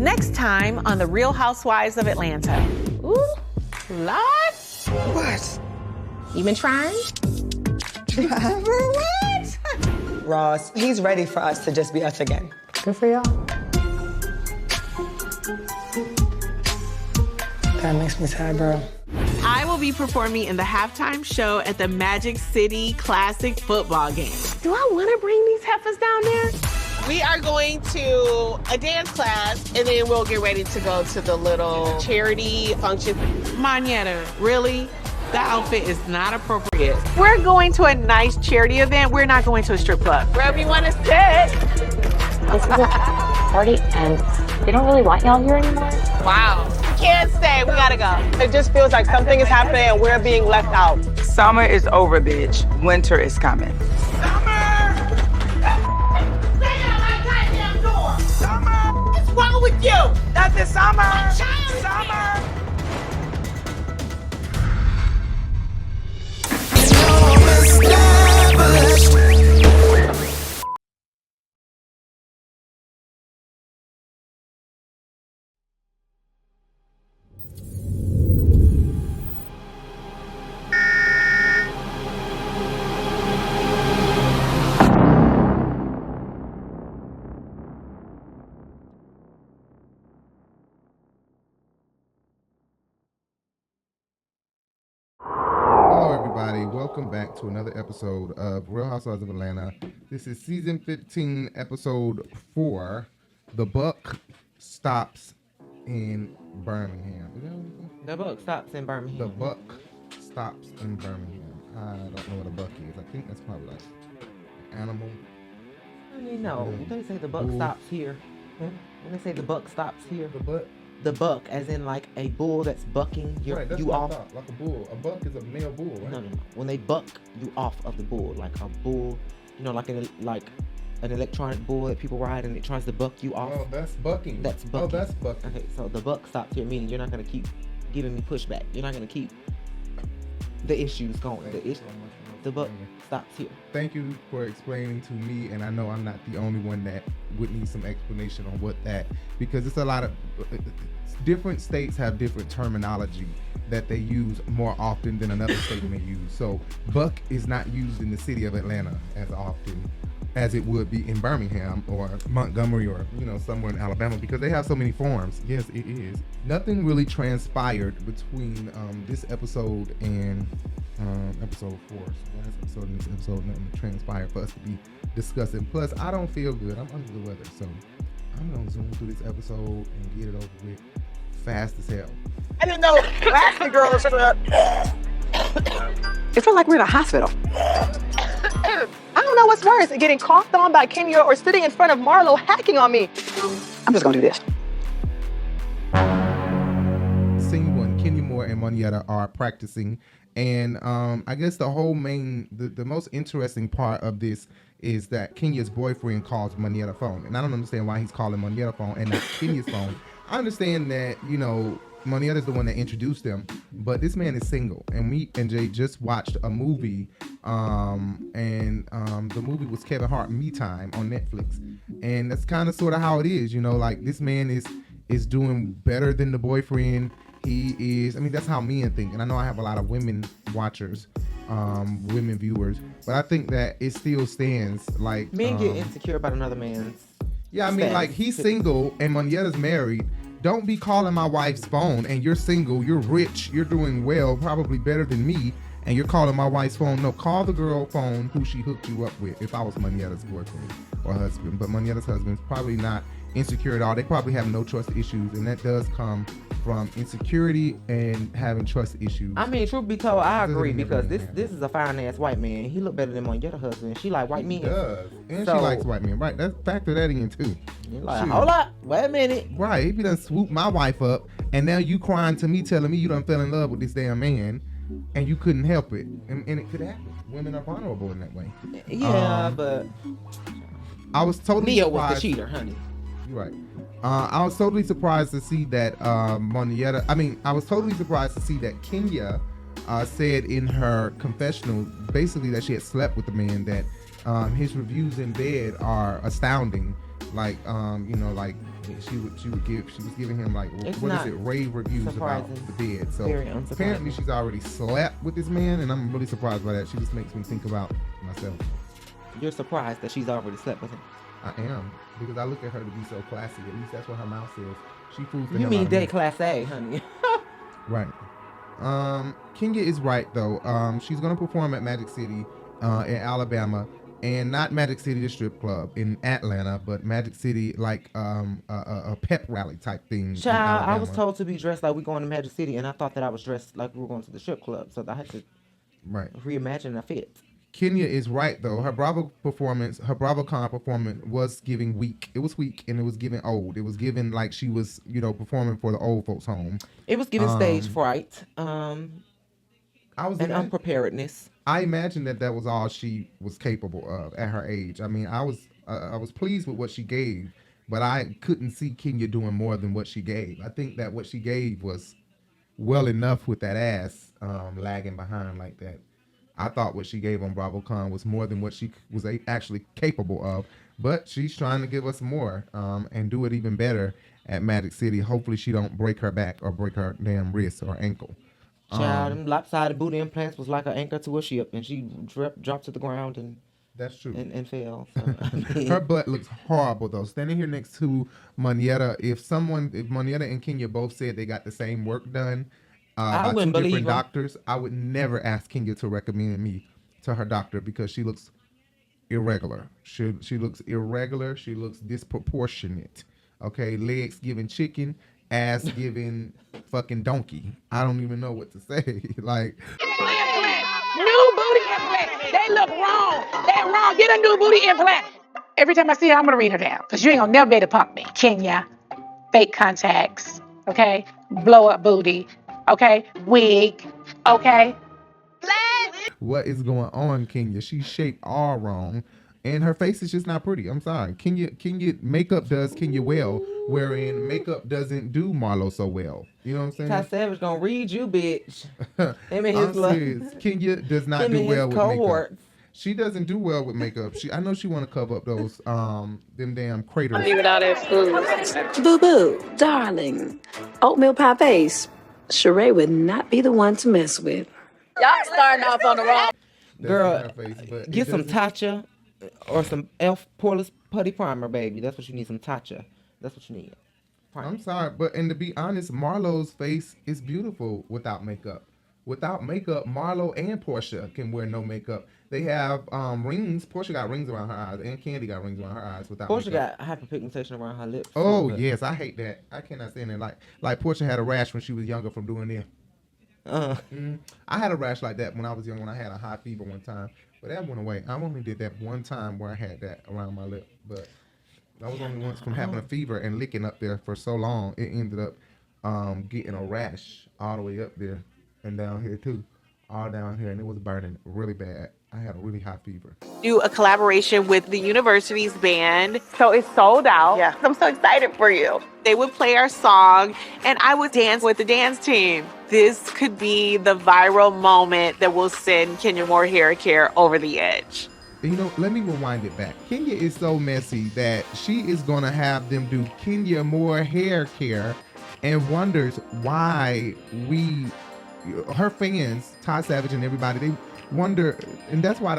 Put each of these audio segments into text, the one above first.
Next time on The Real Housewives of Atlanta. Ooh, Lord. What? You been trying? What? Ross, he's ready for us to just be us again. Good for y'all. That makes me sad, bro. I will be performing in the halftime show at the Magic City Classic football game. Do I want to bring these heifers down there? We are going to a dance class, and then we'll get ready to go to the little charity function. Manietta, really? That outfit is not appropriate. We're going to a nice charity event. We're not going to a strip club. Wherever you want to sit. This is a party, and they don't really want y'all here anymore. Wow. We can't stay. We gotta go. It just feels like something is happening and we're being left out. Summer is over, bitch. Winter is coming. What's wrong with you? Nothing, Summer. Summer. Welcome back to another episode of Real Housewives of Atlanta. This is season 15, episode 4. The buck stops in Birmingham. The buck stops in Birmingham. The buck stops in Birmingham. I don't know what a buck is. I think that's probably like an animal. I mean, no. They say the buck stops here. When they say the buck stops here. The buck? The buck, as in like a bull that's bucking you off. Like a bull. A buck is a male bull, right? No. When they buck you off of the bull, like a bull, like an electronic bull that people ride and it tries to buck you off. Oh, that's bucking. That's bucking. Oh, that's bucking. Okay, so the buck stops here, meaning you're not gonna keep giving me pushback. You're not gonna keep the issues going. The buck stops here. Thank you for explaining to me, and I know I'm not the only one that would need some explanation on what that, because it's a lot of different states have different terminology that they use more often than another state may use. So buck is not used in the city of Atlanta as often as it would be in Birmingham or Montgomery or somewhere in Alabama, because they have so many forms. Yes, it is. Nothing really transpired between this episode and episode 4. So last episode and this episode, nothing transpired for us to be discussing. Plus, I don't feel good. I'm under the weather, so I'm gonna zoom through this episode and get it over with fast as hell. I didn't know Lassie girl was gonna... It felt like we're in a hospital. I don't know what's worse, getting coughed on by Kenya or sitting in front of Marlo hacking on me. I'm just gonna do this. Scene 1, Kenya Moore and Monietta are practicing, and I guess the most interesting part of this is that Kenya's boyfriend calls Monietta's phone, and I don't understand why he's calling Monietta's phone and not Kenya's phone. I understand that, Monietta's the one that introduced them, but this man is single, and me and Jay just watched a movie, and the movie was Kevin Hart Me Time on Netflix, and that's kind of sort of how it is, like this man is doing better than the boyfriend. He is, that's how men think, and I know I have a lot of women watchers, women viewers, but I think that it still stands, like men get insecure about another man's. Yeah, like he's single and Monietta's married. Don't be calling my wife's phone, and you're single, you're rich, you're doing well, probably better than me, and you're calling my wife's phone. No, call the girl phone who she hooked you up with, if I was Monietta's boyfriend or husband. But Monietta's husband's probably not insecure at all. They probably have no trust issues, and that does come from insecurity and having trust issues. Truth be told, I agree, because this is a fine-ass white man. He look better than Monietta's husband. She like white men. He does. And she likes white men. Right, let's factor that in, too. You're like, hold up, wait a minute. Right, if you done swoop my wife up, and now you crying to me, telling me you done fell in love with this damn man, and you couldn't help it. And it could happen. Women are vulnerable in that way. Yeah, but I was totally Mia surprised. was the cheater, honey. You're right. I was totally surprised to see that I was totally surprised to see that Kenya said in her confessional basically that she had slept with the man, that his reviews in bed are astounding. Like She was giving him like rave reviews surprising. about the bed. So Very unsurprising. apparently she's already slept with this man, and I'm really surprised by that. She just makes me think about myself. You're surprised that she's already slept with him. I am, because I look at her to be so classy. At least that's what her mouth says. She fools the You hell mean out of me. date class A, honey? Right. Kenya is right though. She's gonna perform at Magic City in Alabama, and not Magic City, the strip club in Atlanta, but Magic City, like a pep rally type thing. Child, I was told to be dressed like we going to Magic City, and I thought that I was dressed like we were going to the strip club, so I had to reimagine a fit. Kenya is right though. Her BravoCon performance was giving weak. It was weak, and it was giving old. It was giving like she was, performing for the old folks' home. It was giving stage fright. And unpreparedness. I imagine that was all she was capable of at her age. I mean, I was pleased with what she gave, but I couldn't see Kenya doing more than what she gave. I think that what she gave was well enough with that ass lagging behind like that. I thought what she gave on BravoCon was more than what she was actually capable of, but she's trying to give us more and do it even better at Magic City. Hopefully she don't break her back or break her damn wrist or ankle. Child, them lopsided booty implants was like an anchor to a ship, and she dropped to the ground and that's true and fell. So, I mean, her butt looks horrible though. Standing here next to Monietta, if Monietta and Kenya both said they got the same work done by two different doctors, I would never ask Kenya to recommend me to her doctor because she looks irregular. She looks irregular. She looks disproportionate. Okay, legs giving chicken, ass giving fucking donkey. I don't even know what to say. Like New booty implant. They look wrong. They're wrong. Get a new booty implant. Every time I see her, I'm gonna read her down because you ain't gonna never be able to pump me. Kenya, fake contacts. Okay, blow up booty. Okay, wig. Okay. What is going on, Kenya? She's shaped all wrong, and her face is just not pretty. I'm sorry. Kenya makeup does Kenya well, wherein makeup doesn't do Marlo so well. You know what I'm saying? Ty Savage gonna read you, bitch. I'm serious. Kenya does not do well with makeup. She doesn't do well with makeup. I know she want to cover up those them damn craters. Leave it out of food. Boo boo, darling. Oatmeal pie face. Sheree would not be the one to mess with. Y'all starting off on the wrong. Girl, get some Tatcha or some Elf Poreless Putty Primer, baby. That's what you need, some Tatcha. That's what you need. I'm sorry, but to be honest, Marlo's face is beautiful without makeup. Without makeup, Marlo and Porsha can wear no makeup. They have rings. Porsha got rings around her eyes, and Kandi got rings around her eyes without Porsha makeup. got hyperpigmentation around her lips. Oh, yes, I hate that. I cannot stand it. Like Porsha had a rash when she was younger from doing it. I had a rash like that when I was young, when I had a high fever one time, but that went away. I only did that one time where I had that around my lip, but that was only once from having a fever and licking up there for so long. It ended up getting a rash all the way up there and down here too, all down here, and it was burning really bad. I had a really high fever. Do a collaboration with the university's band. So it's sold out. Yeah, I'm so excited for you. They would play our song and I would dance with the dance team. This could be the viral moment that will send Kenya Moore Hair Care over the edge. You know, let me rewind it back. Kenya is so messy that she is going to have them do Kenya Moore Hair Care and wonders why her fans, Ty Savage and everybody, they wonder, and that's why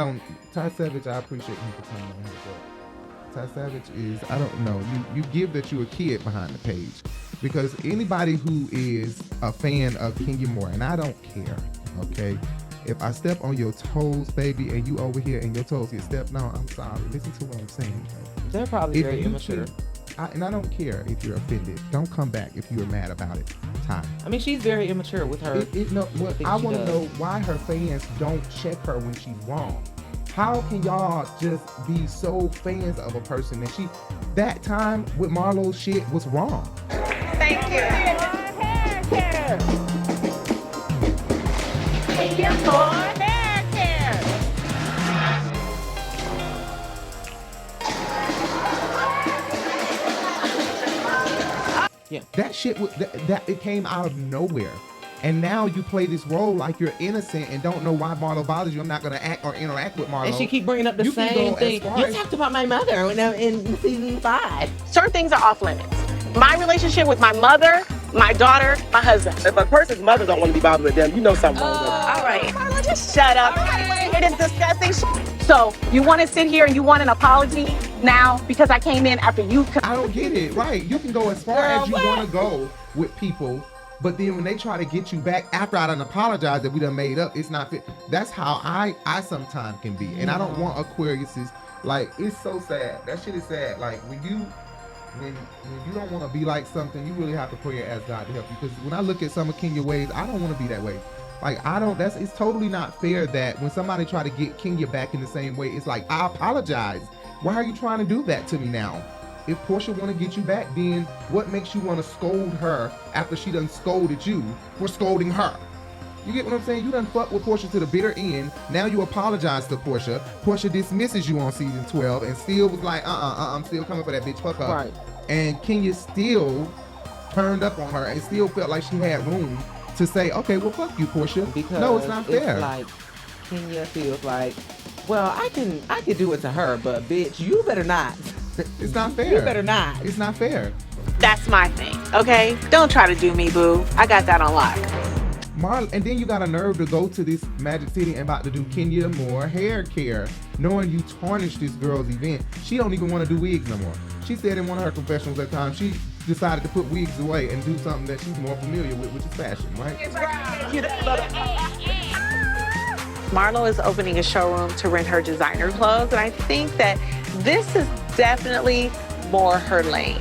Ty Savage, I appreciate him for coming on here, but Ty Savage is, I don't know, you give that you're a kid behind the page, because anybody who is a fan of Kenya Moore, and I don't care, okay, if I step on your toes, baby, and you over here and your toes get stepped on, I'm sorry, listen to what I'm saying. They're probably very immature. And I don't care if you're offended. Don't come back if you're mad about it, Ty. I mean, she's very immature with her. I want to know why her fans don't check her when she's wrong. How can y'all just be so fans of a person that time with Marlo's shit was wrong? Thank you. Hair care. Kenya Moore Hair Care. Yeah. That shit that it came out of nowhere. And now you play this role like you're innocent and don't know why Marlo bothers you. I'm not going to act or interact with Marlo. And she keep bringing up the same thing. You talked about my mother in season 5. Certain things are off limits. My relationship with my mother, my daughter, my husband. If a person's mother don't want to be bothered with them, you know something wrong with them. All right. Marlo, just shut up. Nobody want to hear this disgusting shit. So you want to sit here and you want an apology now because I came in after you? I don't get it. Right. You can go as far as you want to go with people, but then when they try to get you back after I done apologized that we done made up, it's not fit. That's how I sometimes can be. And I don't want Aquariuses. Like, it's so sad. That shit is sad. Like, when you don't want to be like something, you really have to pray and ask God to help you. Because when I look at some of Kenya's ways, I don't want to be that way. Like, it's totally not fair that when somebody try to get Kenya back in the same way, it's like, I apologize. Why are you trying to do that to me now? If Porsha want to get you back, then what makes you want to scold her after she done scolded you for scolding her? You get what I'm saying? You done fuck with Porsha to the bitter end. Now you apologize to Porsha. Porsha dismisses you on season 12 and still was like, I'm still coming for that bitch. Fuck her. Right. And Kenya still turned up on her and still felt like she had room to say, okay, well, fuck you, Porsha. Because no, it's not fair. It's like Kenya feels like, well, I can do it to her, but bitch, you better not. It's not fair. You better not. It's not fair. That's my thing, okay? Don't try to do me, boo. I got that on lock. And then you got a nerve to go to this Magic City and about to do Kenya more hair care, knowing you tarnished this girl's event. She don't even want to do wigs no more. She said in one of her confessionals that time, she decided to put wigs away and do something that she's more familiar with, which is fashion, right? Marlo is opening a showroom to rent her designer clothes, and I think that this is definitely more her lane.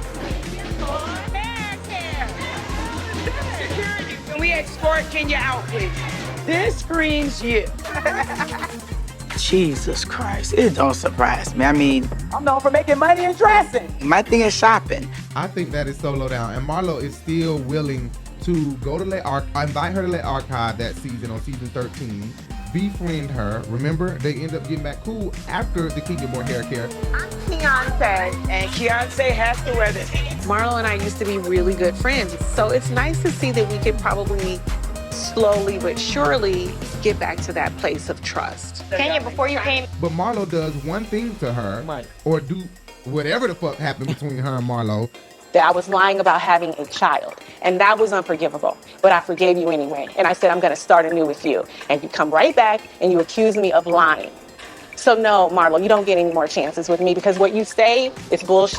Can we escort Kenya out, please? This screams you. Jesus Christ, it don't surprise me. I mean, I'm known for making money and dressing. my thing is shopping. I think that is so low down. And Marlo is still willing to go to invite her to let archive that season on season 13, befriend her. Remember, they end up getting back cool after the Kenya more hair care. I'm Beyonce, And Beyonce has to wear this. Marlo and I used to be really good friends, so it's nice to see that we could probably slowly but surely get back to that place of trust. Kenya, before you came, But Marlo does one thing to her, Right. or do whatever the fuck happened between her and Marlo. that I was lying about having a child, and that was unforgivable. But I forgave you anyway, and I said I'm going to start anew with you. And you come right back and you accuse me of lying. So no, Marlo, you don't get any more chances with me because what you say is bullshit.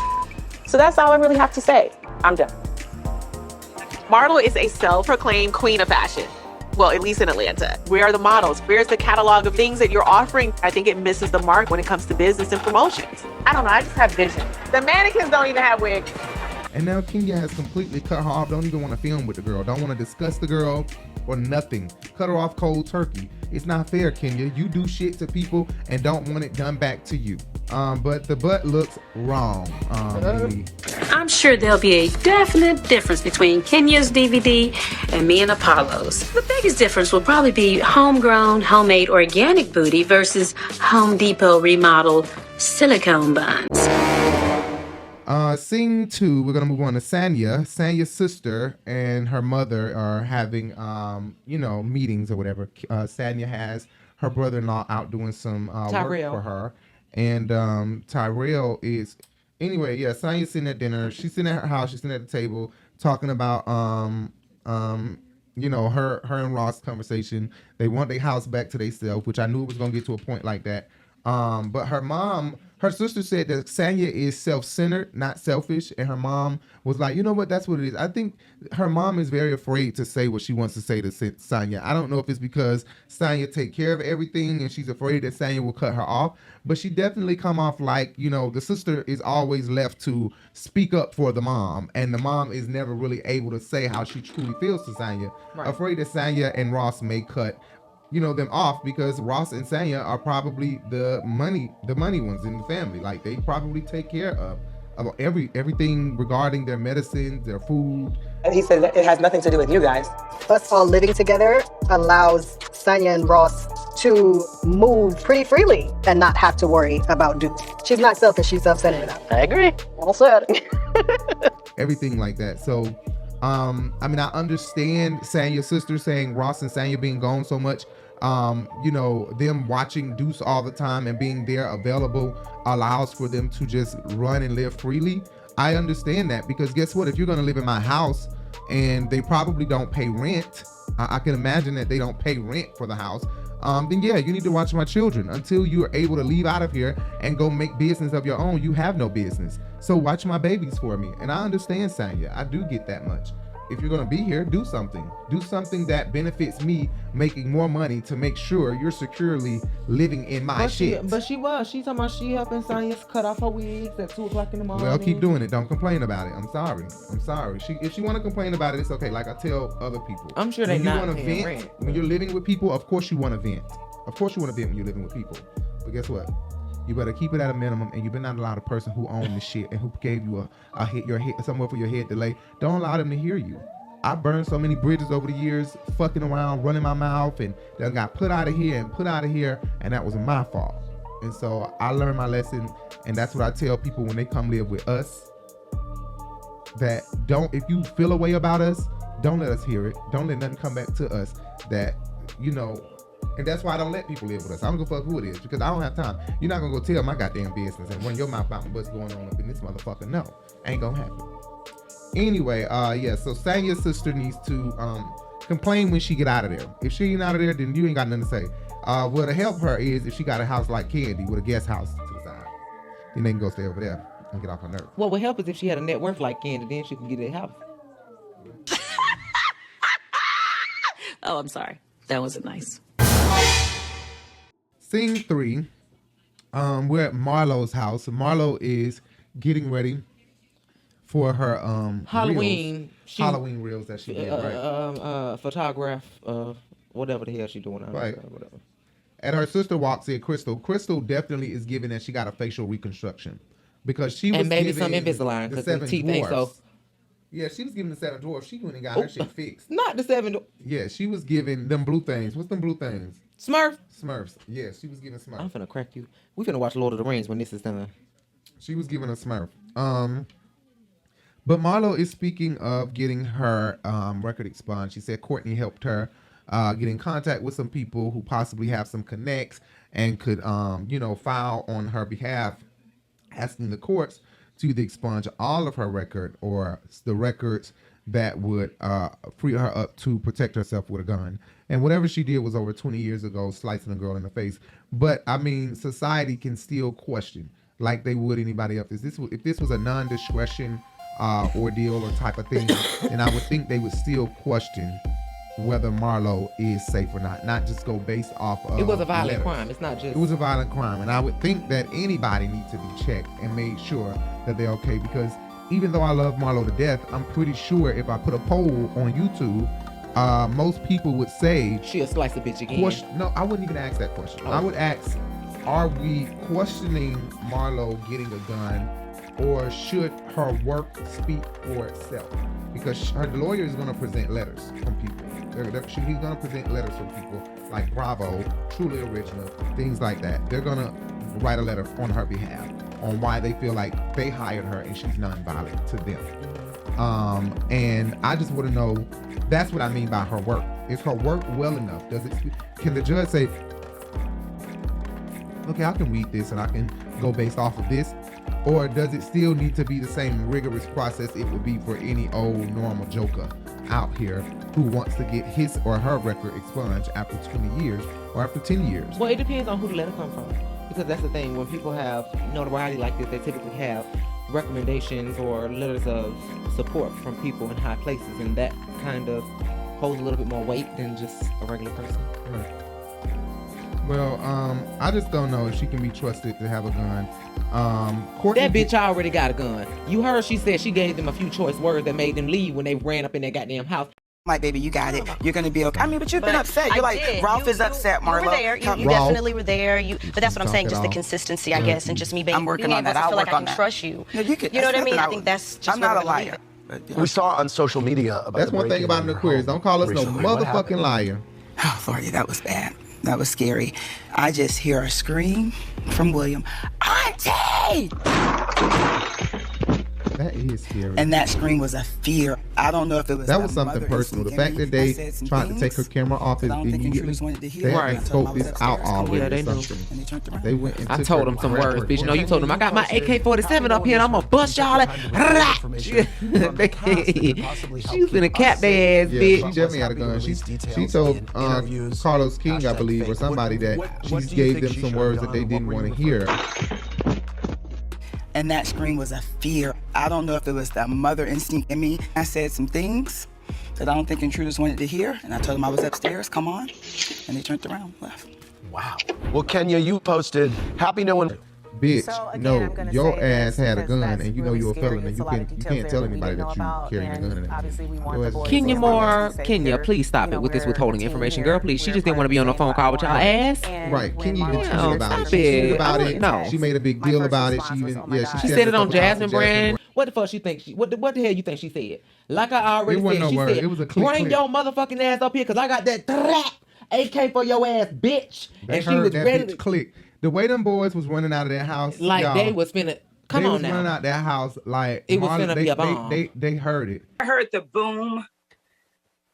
So that's all I really have to say. I'm done. Marlo is a self-proclaimed queen of fashion. Well, at least in Atlanta. Where are the models? Where's the catalog of things that you're offering? I think it misses the mark when it comes to business and promotions. I don't know, I just have vision. The mannequins don't even have wigs. And now Kenya has completely cut her off. Don't even want to film with the girl. Don't want to discuss the girl or nothing. Cut her off cold turkey. It's not fair, Kenya. You do shit to people and don't want it done back to you. But the butt looks wrong. Nene. I'm sure there'll be a definite difference between Kenya's DVD and me and Apollo's. The biggest difference will probably be homegrown, homemade, organic booty versus Home Depot remodeled silicone buns. Scene 2, we're gonna move on to Sanya. Sanya's sister and her mother are having, meetings or whatever. Sanya has her brother-in-law out doing some work for her, and Tyrell is. Anyway, yeah, Sanya's sitting at dinner. She's sitting at her house. She's sitting at the table talking about her and Ross conversation. They want their house back to themselves, which I knew it was gonna get to a point like that. But her sister said that Sanya is self-centered, not selfish, and her mom was like, you know what, that's what it is. I think her mom is very afraid to say what she wants to say to Sanya. I don't know if it's because Sanya take care of everything and she's afraid that Sanya will cut her off, but she definitely come off like, the sister is always left to speak up for the mom, and the mom is never really able to say how she truly feels to Sanya. Right. Afraid that Sanya and Ross may cut them off because Ross and Sanya are probably the money ones in the family. Like, they probably take care of everything regarding their medicines, their food. And he said that it has nothing to do with you guys. Us all living together allows Sanya and Ross to move pretty freely and not have to worry about dues. She's not selfish, she's self-centered enough. I agree. Well said. Everything like that. So, I understand Sanya's sister saying Ross and Sanya being gone so much. Them watching Deuce all the time and being there available allows for them to just run and live freely. I understand that because guess what? If you're going to live in my house and they probably don't pay rent, I can imagine that they don't pay rent for the house. Then yeah, you need to watch my children. Until you are able to leave out of here and go make business of your own, you have no business. So watch my babies for me. And I understand, Tanya. I do get that much. If you're going to be here, do something. Do something that benefits me making more money to make sure you're securely living in my shit. She talking about she helping Tanya cut off her wigs at 2 o'clock in the morning. Well, keep doing it. Don't complain about it. I'm sorry. If she want to complain about it, it's okay. Like I tell other people. I'm sure they're not paying rent. When you're living with people, of course you want to vent. Of course you want to vent when you're living with people. But guess what? You better keep it at a minimum, and you better not allow the person who owned the shit and who gave you a hit, your head, somewhere for your head to lay. Don't allow them to hear you. I burned so many bridges over the years, fucking around, running my mouth, and that got put out of here and put out of here, and that was my fault. And so I learned my lesson, and that's what I tell people when they come live with us. That if you feel a way about us, don't let us hear it. Don't let nothing come back to us that, and that's why I don't let people live with us. I don't give a fuck who it is because I don't have time. You're not gonna go tell my goddamn business and run your mouth out what's going on up in this motherfucker. No, ain't gonna happen. Anyway, so Tanya's sister needs to complain when she get out of there. If she ain't out of there, then you ain't got nothing to say. What to help her is if she got a house like Kandi with a guest house to the side, then they can go stay over there and get off her nerves. What would help is if she had a net worth like Kandi, then she can get a house. Oh, I'm sorry. That wasn't nice. Scene 3, we're at Marlo's house. Marlo is getting ready for her Halloween reels that she did, right? Photograph, whatever the hell she doing. Right. Whatever. And her sister walks in, Crystal. Crystal definitely is giving that she got a facial reconstruction because she was and maybe giving some Invisalign because the teeth dwarfs. ain't so. Yeah, she was giving the 7 dwarfs. She went and got her shit fixed. Not the 7 dwarfs. Yeah, she was giving them blue things. What's them blue things? Smurfs. Yeah, she was giving Smurfs. I'm finna crack you. We finna watch Lord of the Rings when this is done. She was giving a Smurf. But Marlo is speaking of getting her record expunged. She said Courtney helped her get in contact with some people who possibly have some connects and could, file on her behalf, asking the courts to either expunge all of her record or the records that would free her up to protect herself with a gun. And whatever she did was over 20 years ago, slicing a girl in the face. But, I mean, society can still question like they would anybody else. If this was a non-discretion ordeal or type of thing, then I would think they would still question whether Marlo is safe or not just go based off of it was a violent letters. crime. It's not just. It was a violent crime, and I would think that anybody needs to be checked and made sure that they're okay, because even though I love Marlo to death, I'm pretty sure if I put a poll on YouTube, most people would say she'll slice a bitch again. No, I wouldn't even ask that question. I would ask, are we questioning Marlo getting a gun, or should her work speak for itself? Because her lawyer is going to present letters from people. He's going to present letters from people like Bravo, Truly Original, things like that. They're going to write a letter on her behalf on why they feel like they hired her and she's nonviolent to them. And I just want to know, that's what I mean by her work. Is her work well enough? Can the judge say, okay, I can read this and I can go based off of this? Or does it still need to be the same rigorous process it would be for any old normal joker out here who wants to get his or her record expunged after 20 years or after 10 years? Well, it depends on who the letter comes from. Because that's the thing, when people have notoriety like this, they typically have recommendations or letters of support from people in high places, and that kind of holds a little bit more weight than just a regular person. Right. Well, I just don't know if she can be trusted to have a gun. That bitch already got a gun. You heard she said she gave them a few choice words that made them leave when they ran up in that goddamn house. Like, baby, you got it. You're going to be okay. I mean, but you've been upset. You're like, Ralph is upset, Marlo. You were there. You definitely were there. But that's what I'm saying, just the consistency, I guess, and just me being able to feel like I can trust you. No, you know what I mean? I think that's just I'm not a liar. We saw on social media about that's one thing about an Aquarius. Don't call us no motherfucking liar. Oh, Lord, that was bad. That was scary. I just hear a scream from William, Auntie! That is scary. And that scream was a fear. I don't know if it was that was something personal. The fact that they tried to take her camera off immediately, they had to scope this out already. Yeah, they knew. They went and I took told her them some right words, quick. bitch. No, you told them I got my AK-47 up here and I'm gonna bust y'all. She's in a cap their ass, Yeah, bitch. she definitely had a gun. She told Carlos King, I believe, or somebody that she gave them some words that they didn't want to hear. And that scream was a fear. I don't know if it was the mother instinct in me. I said some things that I don't think intruders wanted to hear, and I told them I was upstairs, come on, and they turned around, left. Wow. Well, Kenya, you posted, happy no one. Bitch, no, your ass had a gun, and you know you're a felon, and you can't tell anybody that you carrying a gun. Kenya, please stop it with this withholding information, girl. Please, she just didn't want to be on a phone call with y'all ass. Right, Kenya even tweeted about it. Stop She tweeted it. about it. No. She made a big deal about it. She even, She said it on Jasmine Brand. What the fuck she think? What the hell you think she said? Like I already It wasn't said, no she word. said, It was a click, bring click. your motherfucking ass up here because I got that AK for your ass, bitch. They And she heard was that ready bitch to click. The way them boys was running out of their house, like y'all, they was finna. Come they on was now. running out their house like It was Marlo, finna be a bomb. They heard it. I heard the boom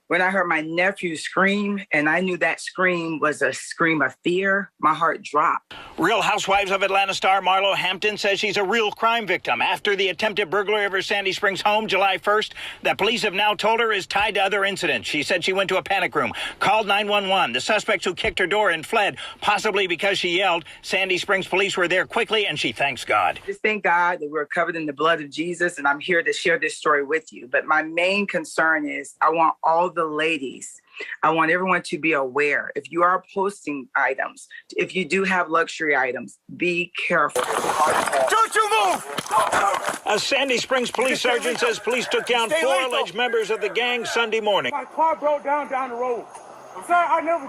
when I heard my nephew scream, and I knew that scream was a scream of fear. My heart dropped. Real Housewives of Atlanta star Marlo Hampton says she's a real crime victim after the attempted burglary of her Sandy Springs home July 1st that police have now told her is tied to other incidents. She said she went to a panic room, called 911. The suspects who kicked her door and fled, possibly because she yelled. Sandy Springs police were there quickly, and she thanks God. Just thank God that we're covered in the blood of Jesus, and I'm here to share this story with you. But my main concern is I want all the ladies, I want everyone to be aware. If you are posting items, if you do have luxury items, be careful. Don't you move! A Sandy Springs police sergeant says police took down 4 alleged members of the gang Sunday morning. My car broke down the road. I'm sorry, I never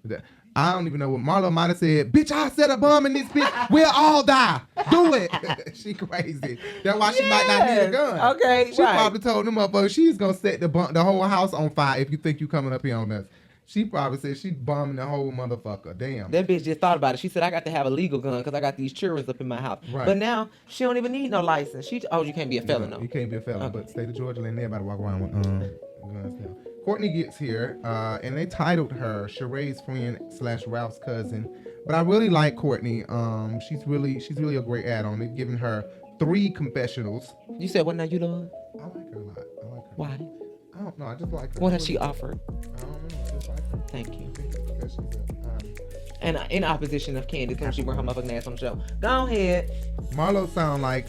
did. I don't even know what Marlo might have said. Bitch, I set a bomb in this bitch. We'll all die. Do it. She crazy. That's why she might not need a gun. Okay, she right. probably told them motherfuckers she's gonna set the whole house on fire if you think you coming up here on us. She probably said she bombing the whole motherfucker. Damn. That bitch just thought about it. She said, I got to have a legal gun because I got these children up in my house. Right. But now, she don't even need no license. You can't be a felon, though. You can't be a felon, but state of Georgia and everybody walk around with guns now. Courtney gets here, and they titled her Sheree's friend / Ralph's cousin. But I really like Courtney. She's really a great add-on. They've given her 3 confessionals. You said what now, you love? I like her a lot. I like her. Why? I don't know. I just like her. What has she offered? I don't know. I just like her. Thank you. Because she's And in opposition of Kandi, when she bring her motherfucking ass on the show. Go ahead. Marlo sound like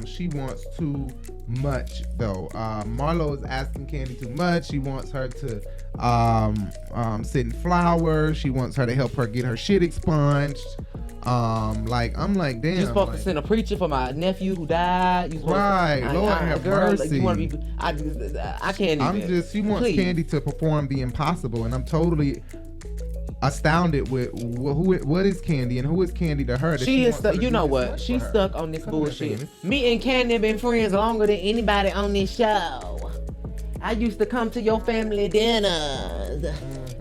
she wants too much though. Marlo is asking Kandi too much. She wants her to send flowers. She wants her to help her get her shit expunged. I'm like, damn. You're supposed to send a preacher for my nephew who died. You Right, Lord have mercy. You want to be? I can't even. She wants Kandi to perform the impossible, and I'm totally astounded with what is Kandi and who is Kandi to her. She is stuck. You know what? She's stuck on this bullshit. Me and Kandi have been friends longer than anybody on this show. I used to come to your family dinners.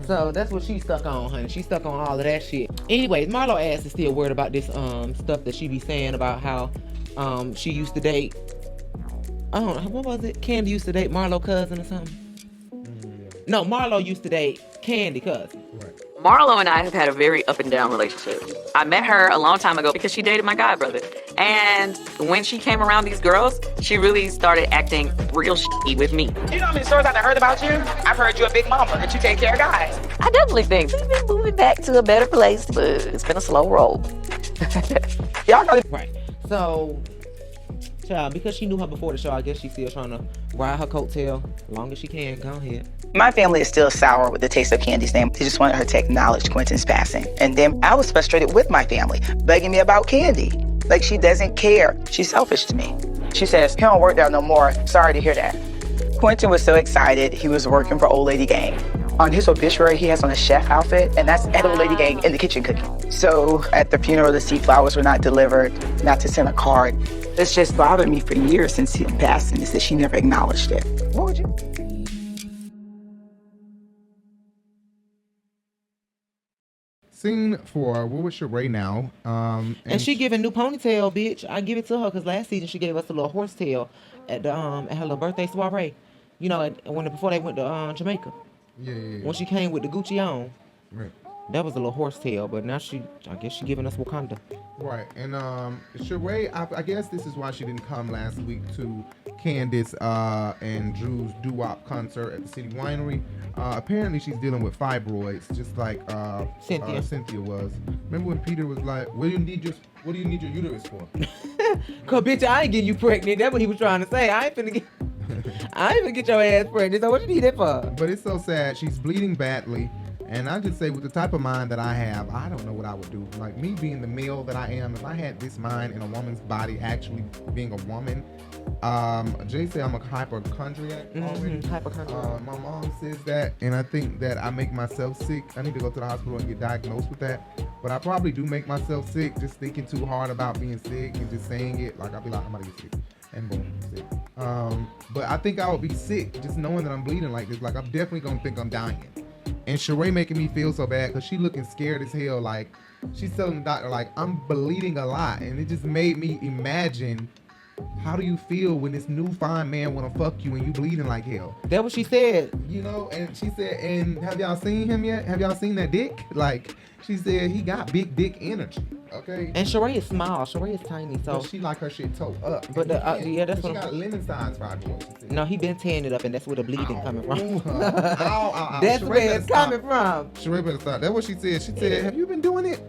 So that's what she's stuck on, honey. She's stuck on all of that shit. Anyways, Marlo ass is still worried about this stuff that she be saying about how she used to date. I don't know, what was it? Kandi used to date Marlo cousin or something? No, Marlo used to date Kandi cousin. Right. Marlo and I have had a very up and down relationship. I met her a long time ago because she dated my god brother. And when she came around these girls, she really started acting real shitty with me. You know how many stories I've heard about you? I've heard you're a big mama, that you take care of guys. I definitely think we've been moving back to a better place, but it's been a slow roll. Y'all know. Right. So, child, because she knew her before the show, I guess she's still trying to ride her coattail long as she can. Go ahead. My family is still sour with the taste of Kandi's name. They just wanted her to acknowledge Quentin's passing. And then I was frustrated with my family, begging me about Kandi. Like, she doesn't care. She's selfish to me. She says, he don't work there no more. Sorry to hear that. Quentin was so excited. He was working for Old Lady Gang. On his obituary, he has on a chef outfit, and that's at Old Lady Gang in the kitchen cooking. So at the funeral, the sea flowers were not delivered, not to send a card. It's just bothered me for years since he passed, and that she never acknowledged it. What would you? Scene 4, we're with Sheree now. And she giving new ponytail, bitch. I give it to her because last season she gave us a little horsetail at the at her little birthday soiree. You know, before they went to Jamaica. Yeah. When she came with the Gucci on. Right. That was a little horsetail, but now I guess she giving us Wakanda. Right, and Sheree, I guess this is why she didn't come last week to Candace and Drew's doo-wop concert at the City Winery. Apparently, she's dealing with fibroids, just like Cynthia was. Remember when Peter was like, "What do you need your uterus for?" Cause bitch, I ain't getting you pregnant. That's what he was trying to say. I ain't finna get your ass pregnant. So what you need it for? But it's so sad. She's bleeding badly. And I just say, with the type of mind that I have, I don't know what I would do. Like, me being the male that I am, if I had this mind in a woman's body, actually being a woman, Jay said I'm a hypochondriac already. Hypochondriac. My mom says that, and I think that I make myself sick. I need to go to the hospital and get diagnosed with that. But I probably do make myself sick, just thinking too hard about being sick and just saying it. Like, I'll be like, I'm about to get sick. And boom, sick. But I think I would be sick just knowing that I'm bleeding like this. Like, I'm definitely going to think I'm dying. And Sheree making me feel so bad because she looking scared as hell. Like, she's telling the doctor, like, I'm bleeding a lot. And it just made me imagine, how do you feel when this new fine man want to fuck you and you bleeding like hell? That's what she said. You know, and she said, and have y'all seen him yet? Have y'all seen that dick? Like, she said he got big dick energy. Okay. And Sheree is small. Sheree is tiny, so but she like her shit toe up. But that's what she got lemon size fibroids. No, he been tearing it up, and that's where the bleeding coming from. Ow. That's Sheree where it's coming from. Sheree better stop. That's what she said. She said, "Have you been doing it?"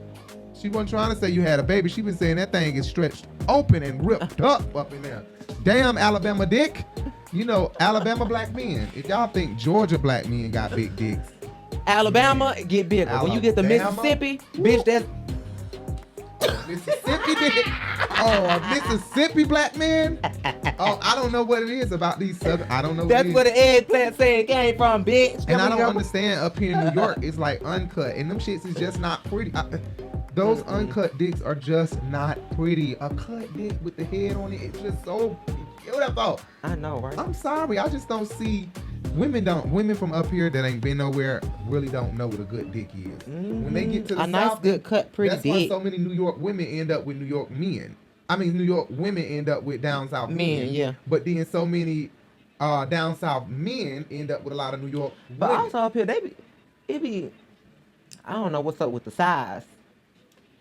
She wasn't trying to say you had a baby. She been saying that thing is stretched open and ripped up in there. Damn, Alabama dick. You know, Alabama black men. If y'all think Georgia black men got big dicks, Alabama get bigger. When you get to Mississippi, bitch, that's Mississippi dick. Oh, a Mississippi black man. Oh, I don't know what it is about these southern. I don't know. That's where the eggplant saying came from, bitch. And I don't understand. Up here in New York, it's like uncut, and them shits is just not pretty. Those uncut dicks are just not pretty. A cut dick with the head on it, it's just so beautiful. I know, right? I'm sorry, I just don't see. Women from up here that ain't been nowhere really don't know what a good dick is. When they get to the South, nice, good cut, pretty that's dick. Why so many New York women end up with New York men. I mean, New York women end up with down south men. Yeah. But then so many down south men end up with a lot of New York But women. also up here, it be, I don't know what's up with the size.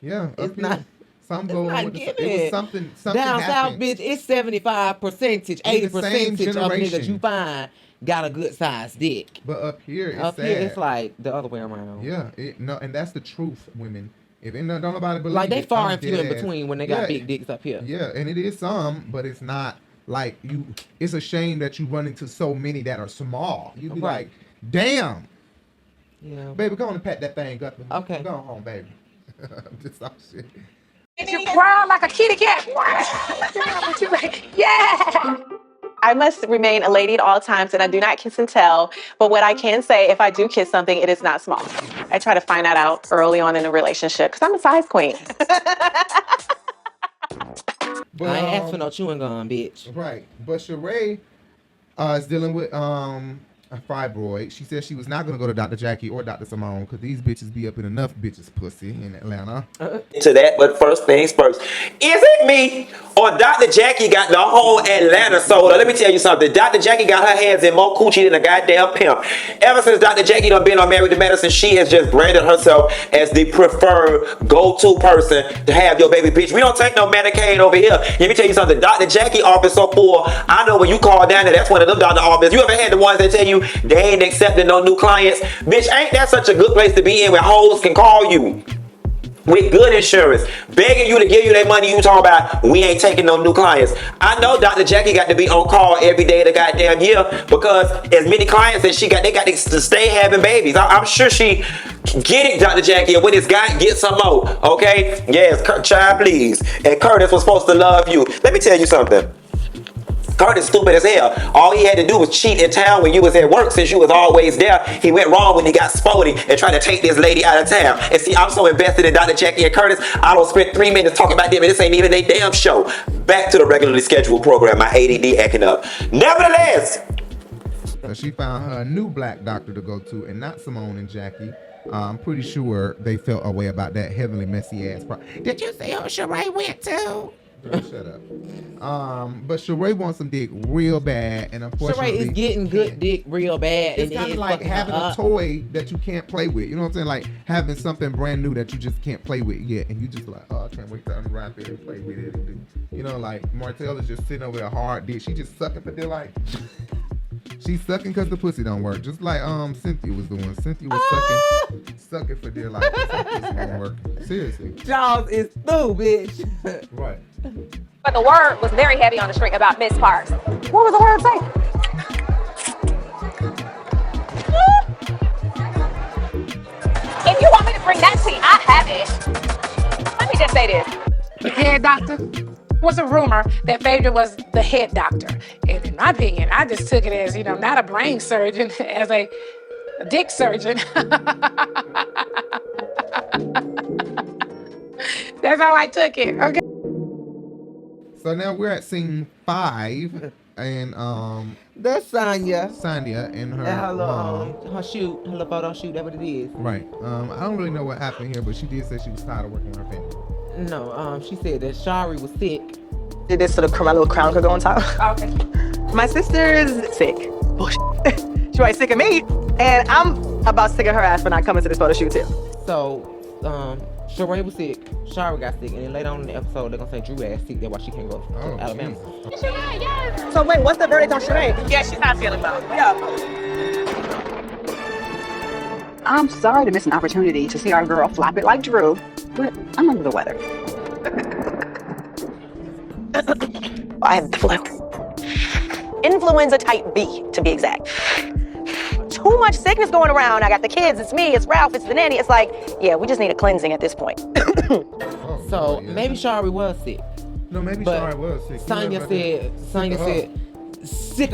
Yeah, it's not. Some go on with it was something down happened. south, bitch. It's 75%, 80% of generation. niggas you find got a good sized dick. But up here, it's up sad. here, it's like the other way around. Yeah, and that's the truth, women. If don't nobody believe like they it, far I'm and few in dead between when they got big dicks up here. Yeah, and it is some, but it's not like you. It's a shame that you run into so many that are small. You be like, damn. Yeah. Baby, go on and pat that thing up. Okay. Go home, baby. Just all shit. You cry like a kitty cat. Yeah. I must remain a lady at all times, and I do not kiss and tell. But what I can say, if I do kiss something, it is not small. I try to find that out early on in a relationship because I'm a size queen. But, I ain't asked for no chewing gum, bitch. Right. But Sheree is dealing with a fibroid. She said she was not going to go to Dr. Jackie or Dr. Simone because these bitches be up in enough bitches' pussy in Atlanta. To that, but first things first. Is it me or Dr. Jackie got the whole Atlanta sold? Let me tell you something. Dr. Jackie got her hands in more coochie than a goddamn pimp. Ever since Dr. Jackie done been on Married to Medicine, she has just branded herself as the preferred go-to person to have your baby bitch. We don't take no Medicaid over here. Let me tell you something. Dr. Jackie office so full. I know when you call down there, that's one of them doctor offices. You ever had the ones that tell you they ain't accepting no new clients? Bitch, ain't that such a good place to be in where hoes can call you with good insurance, begging you to give you that money you talking about, we ain't taking no new clients. I know Dr. Jackie got to be on call every day of the goddamn year because as many clients as she got, they got to stay having babies. I'm sure she get it, Dr. Jackie, and when it's got, get some more, okay? Yes, child, please. And Curtis was supposed to love you. Let me tell you something. Curtis stupid as hell. All he had to do was cheat in town when you was at work since you was always there. He went wrong when he got sporty and tried to take this lady out of town. And see, I'm so invested in Dr. Jackie and Curtis, I don't spend 3 minutes talking about them and this ain't even their damn show. Back to the regularly scheduled program, my ADD acting up. Nevertheless, she found her a new black doctor to go to and not Simone and Jackie. I'm pretty sure they felt a way about that heavily messy ass. Did you see who Sheree went to? Girl, shut up. But Sheree wants some dick real bad, and unfortunately, Sheree is getting good dick real bad. It's kind of like having a toy that you can't play with. You know what I'm saying? Like having something brand new that you just can't play with yet, and you just like, oh, I can't wait to unwrap it and play with it. And do, you know, like Marcille is just sitting over there hard dick. She just sucking for dear life. She's sucking because the pussy don't work. Just like Cynthia was doing. Cynthia was sucking for dear life. Pussy don't work. Seriously. Jaws is through, bitch. Right. But the word was very heavy on the string about Miss Parks. What was the word say? If you want me to bring that tea, I have it. Let me just say this. The head doctor was a rumor that Phaedra was the head doctor. And in my opinion, I just took it as, not a brain surgeon, as a dick surgeon. That's how I took it, okay? So now we're at scene 5, and that's Tanya and her her photo shoot. That's what it is. Right. I don't really know what happened here, but she did say she was tired of working with her family. No, she said that Shari was sick. Did this so my little crown could go on top. Okay. My sister is sick. She was sick of me, and I'm about sick of her ass for not coming to this photo shoot too. So, Sheree was sick, Shari got sick, and then later on in the episode, they're gonna say Drew ass sick. That's why she can't go to Alabama. Yes. So wait, what's the verdict on Sheree? Yeah, she's not feeling well. Yeah. I'm sorry to miss an opportunity to see our girl flop it like Drew, but I'm under the weather. I have the flu. Influenza type B, to be exact. Too much sickness going around. I got the kids, it's me, it's Ralph, it's the nanny. It's like, yeah, we just need a cleansing at this point. So maybe Shari was sick. No, maybe Shari was sick. Tanya said, sick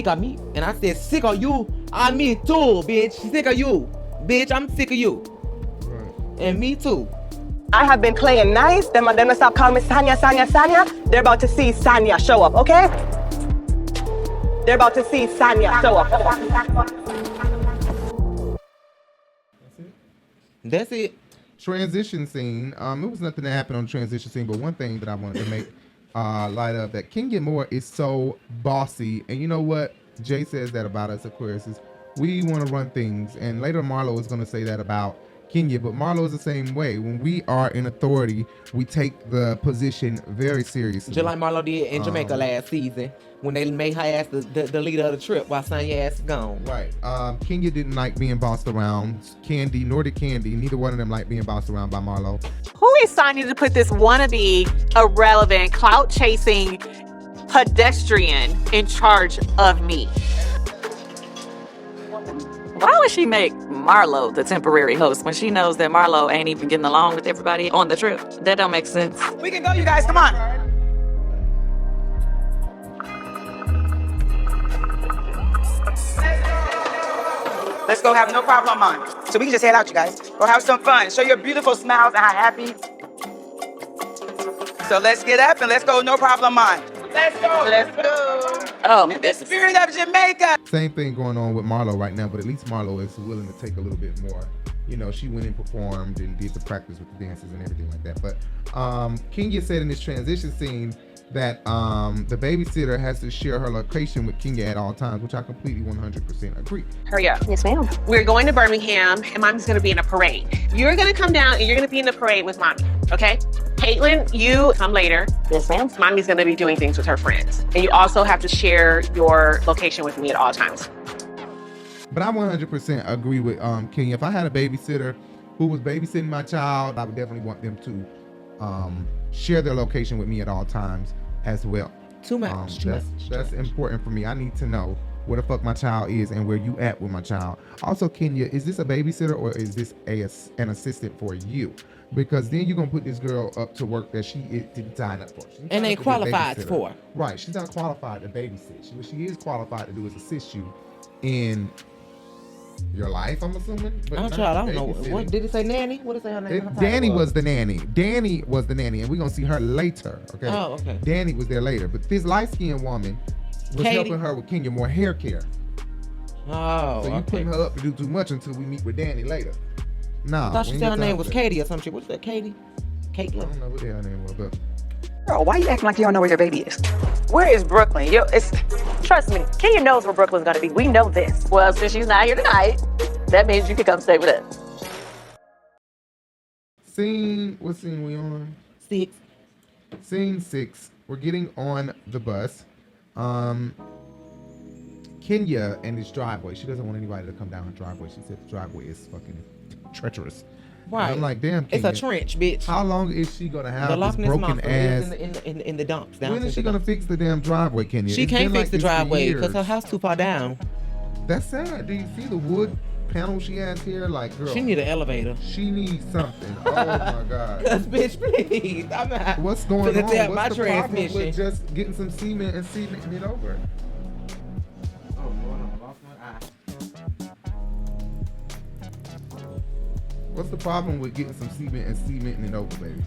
of me. And I said, sick of you? I me too, bitch. Sick of you. Bitch, I'm sick of you. Right. And me too. I have been playing nice. Them gonna stop calling me Sanya. They're about to see Sanya show up, okay? They're about to see Sanya show up. That's it. Transition scene. It was nothing that happened on the transition scene, but one thing that I wanted to make light up, that Kenya Moore is so bossy. And you know what? Jay says that about us Aquariuses. We want to run things. And later Marlo is going to say that about Kenya, but Marlo is the same way. When we are in authority, we take the position very seriously. Just like Marlo did in Jamaica last season, when they made her ass the leader of the trip while Sanya ass is gone. Right. Kenya didn't like being bossed around. Kandi, nor did Kandi. Neither one of them liked being bossed around by Marlo. Who is Sanya to put this wannabe, irrelevant, clout-chasing pedestrian in charge of me? Why would she make Marlo the temporary host when she knows that Marlo ain't even getting along with everybody on the trip? That don't make sense. We can go, you guys. Come on. Let's go have no problem on. So we can just head out, you guys. Go have some fun. Show your beautiful smiles and how happy. So let's get up and let's go, no problem on. Let's go. Let's go. Oh, the spirit of Jamaica. Same thing going on with Marlo right now, but at least Marlo is willing to take a little bit more. You know, she went and performed and did the practice with the dances and everything like that. But Kenya said in this transition scene that the babysitter has to share her location with Kenya at all times, which I completely 100% agree. Hurry up. Yes, ma'am. We're going to Birmingham, and Mommy's going to be in a parade. You're going to come down, and you're going to be in the parade with Mommy, okay? Caitlin, you come later. Yes, ma'am. Mommy's going to be doing things with her friends. And you also have to share your location with me at all times. But I 100% agree with Kenya. If I had a babysitter who was babysitting my child, I would definitely want them to share their location with me at all times as well. Too much. That's important for me. I need to know where the fuck my child is and where you at with my child. Also, Kenya, is this a babysitter or is this an assistant for you? Because then you're gonna put this girl up to work that she didn't sign up for. And ain't qualified for. Right, she's not qualified to babysit. What she is qualified to do is assist you in your life, I'm assuming. But I don't know. What did it say? Nanny? What did it say her name? Danny was the nanny. Danny was the nanny, and we're gonna see her later. Okay. Oh, okay. Danny was there later, but this light-skinned woman was helping her with Kenya more hair care. Oh, so you putting her up to do too much until we meet with Danny later. Nah. I thought she said her name was Katie or some shit. What's that, Katie? Caitlin? I don't know what the hell her name was, but Girl, why you acting like you don't know where your baby is? Where is Brooklyn? Trust me, Kenya knows where Brooklyn's gonna be. We know this. Well, since she's not here tonight, that means you can come stay with us. What scene we on? 6. Scene 6. We're getting on the bus. Kenya and this driveway. She doesn't want anybody to come down her driveway. She said the driveway is fucking treacherous. Right. And I'm like, damn, Kenya. It's a trench, bitch. How long is she gonna have the this broken ass? in the dumps. When is she gonna fix the damn driveway, Kenya? She can't fix the driveway because her house too far down. That's sad. Do you see the wood panel she has here? Like, girl, She need an elevator. She needs something. Oh my god. Cause bitch, please. I'm not. What's going on? Tell What's my the problem transmission. with just getting some cement and cementing it over? Oh Lord, I lost my eye. What's the problem with getting some cement and cementing it over, baby?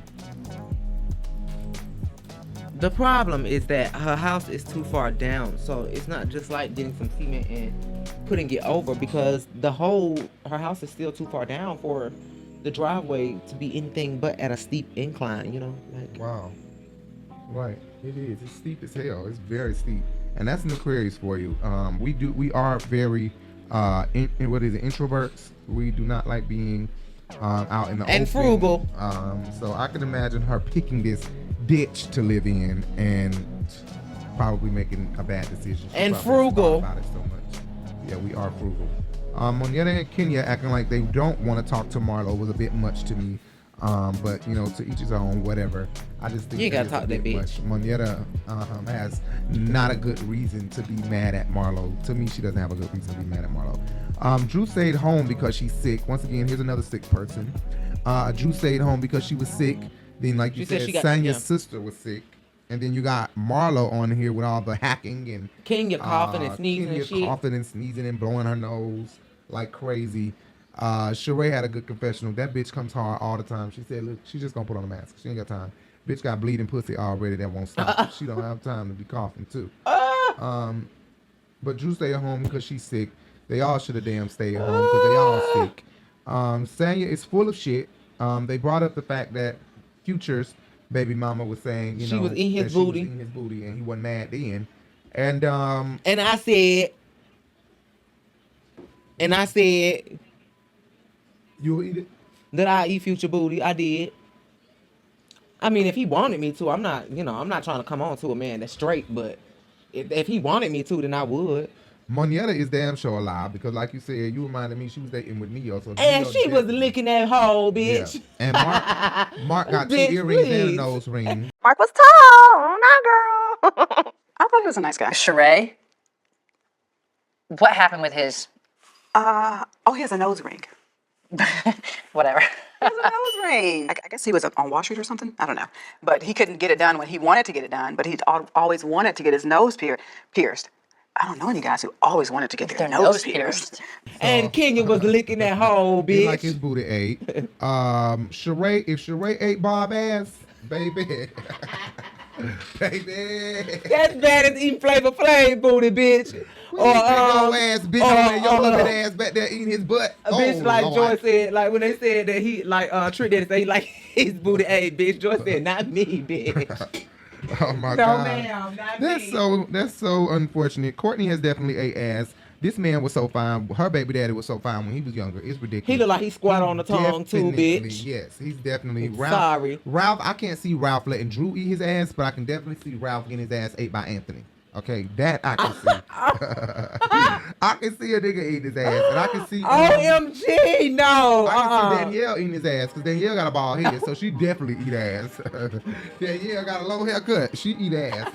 The problem is that her house is too far down, so it's not just like getting some cement and putting it over because her house is still too far down for the driveway to be anything but at a steep incline, you know? Like, wow. Right. It is. It's steep as hell. It's very steep. And that's an Aquarius for you. We are very introverts. We do not like being out in the open. And frugal. So I can imagine her picking this ditch to live in and probably making a bad decision. And frugal. About it so much. Yeah, we are frugal. On the other hand, Kenya acting like they don't want to talk to Marlo was a bit much to me. But you know, to each his own, whatever. I just think you gotta talk to that bitch. Monietta has not a good reason to be mad at Marlo. To me, she doesn't have a good reason to be mad at Marlo. Drew stayed home because she's sick. Once again, here's another sick person. Drew stayed home because she was sick. Then, like you said, Sanya's sister was sick. And then you got Marlo on here with all the hacking and Kenya coughing and sneezing and shit. Coughing and sneezing and blowing her nose like crazy. Sheree had a good confessional. That bitch comes hard all the time. She said, look, she's just gonna put on a mask. She ain't got time. Bitch got bleeding pussy already that won't stop. She don't have time to be coughing too. But Drew stayed home because she's sick. They all should have damn stayed home because they all sick. Sanya is full of shit. They brought up the fact that Future's baby mama was saying, she was in his booty. She was in his booty and he wasn't mad then. And I said you'll eat it? That I eat Future booty. I did. I mean, if he wanted me to, I'm not trying to come on to a man that's straight, but if he wanted me to, then I would. Monietta is damn sure alive because, like you said, you reminded me she was dating with Neo. So and she was licking that hole, bitch. Yeah. And Mark got two earrings and a nose ring. Mark was tall, not girl. I thought he was a nice guy. Sheree? What happened with his? He has a nose ring. Whatever. He has a nose ring. I guess he was on Wall Street or something. I don't know. But he couldn't get it done when he wanted to get it done. But he always wanted to get his nose pierced. I don't know any guys who always wanted to get their nose pierced. And Kenya was licking that hole, bitch. He like his booty ate. If Sheree ate Bob ass, baby. Baby. That's bad as eating Flavor Flav booty, bitch. Or ass bitch on your little ass back there eating his butt. A bitch like Joy said, like when they said that he like Trick Daddy said he like his booty ate, bitch. Joy said, not me, bitch. Oh my God. Ma'am, that's so unfortunate. Courtney has definitely ate ass. This man was so fine. Her baby daddy was so fine when he was younger. It's ridiculous. He look like he squat on the tongue too, bitch. Yes, he's definitely Ralph. Sorry. Ralph, I can't see Ralph letting Drew eat his ass, but I can definitely see Ralph getting his ass ate by Anthony. Okay, that I can see. I can see a nigga eating his ass, and I can see OMG, no. I can see Danielle eating his ass, because Danielle got a bald head, so she definitely eat ass. Danielle got a low haircut, she eat ass.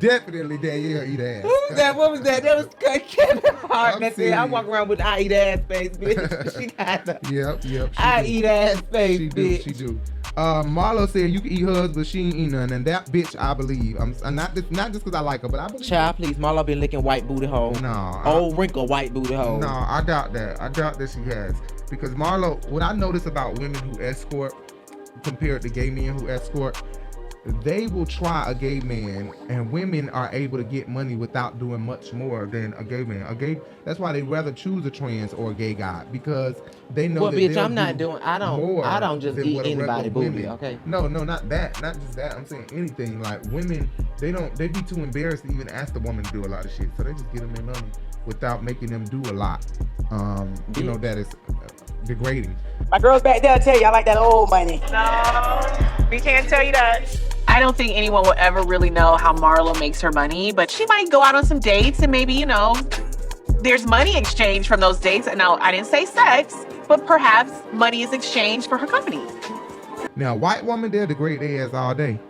Definitely Danielle eat ass. Who was that? What was that? That was Kevin Hart that said, I walk around with I eat ass face, bitch. She got the Yep. I eat ass face, bitch. She do. Marlo said you can eat hers, but she ain't eat none, and that bitch I believe. I'm not just because I like her, but I believe. Child, please, Marlo been licking white booty hole. No, old wrinkle white booty hole. No, I doubt that. I doubt that she has, because Marlo. What I notice about women who escort compared to gay men who escort, they will try a gay man, and women are able to get money without doing much more than a gay man. That's why they rather choose a trans or a gay guy, because they know Well, that bitch, they'll I'm not do doing. I more don't just than eat what a anybody regular booty. women- Okay. No, not that. Not just that. I'm saying anything. Like women, they be too embarrassed to even ask the woman to do a lot of shit, so they just get them their money without making them do a lot. You know, that is degrading. My girls back there tell you I like that old money. No, we can't tell you that. I don't think anyone will ever really know how Marlo makes her money, but she might go out on some dates and maybe, there's money exchanged from those dates. And now, I didn't say sex, but perhaps money is exchanged for her company. Now, white woman, they'll degrade their ass all day,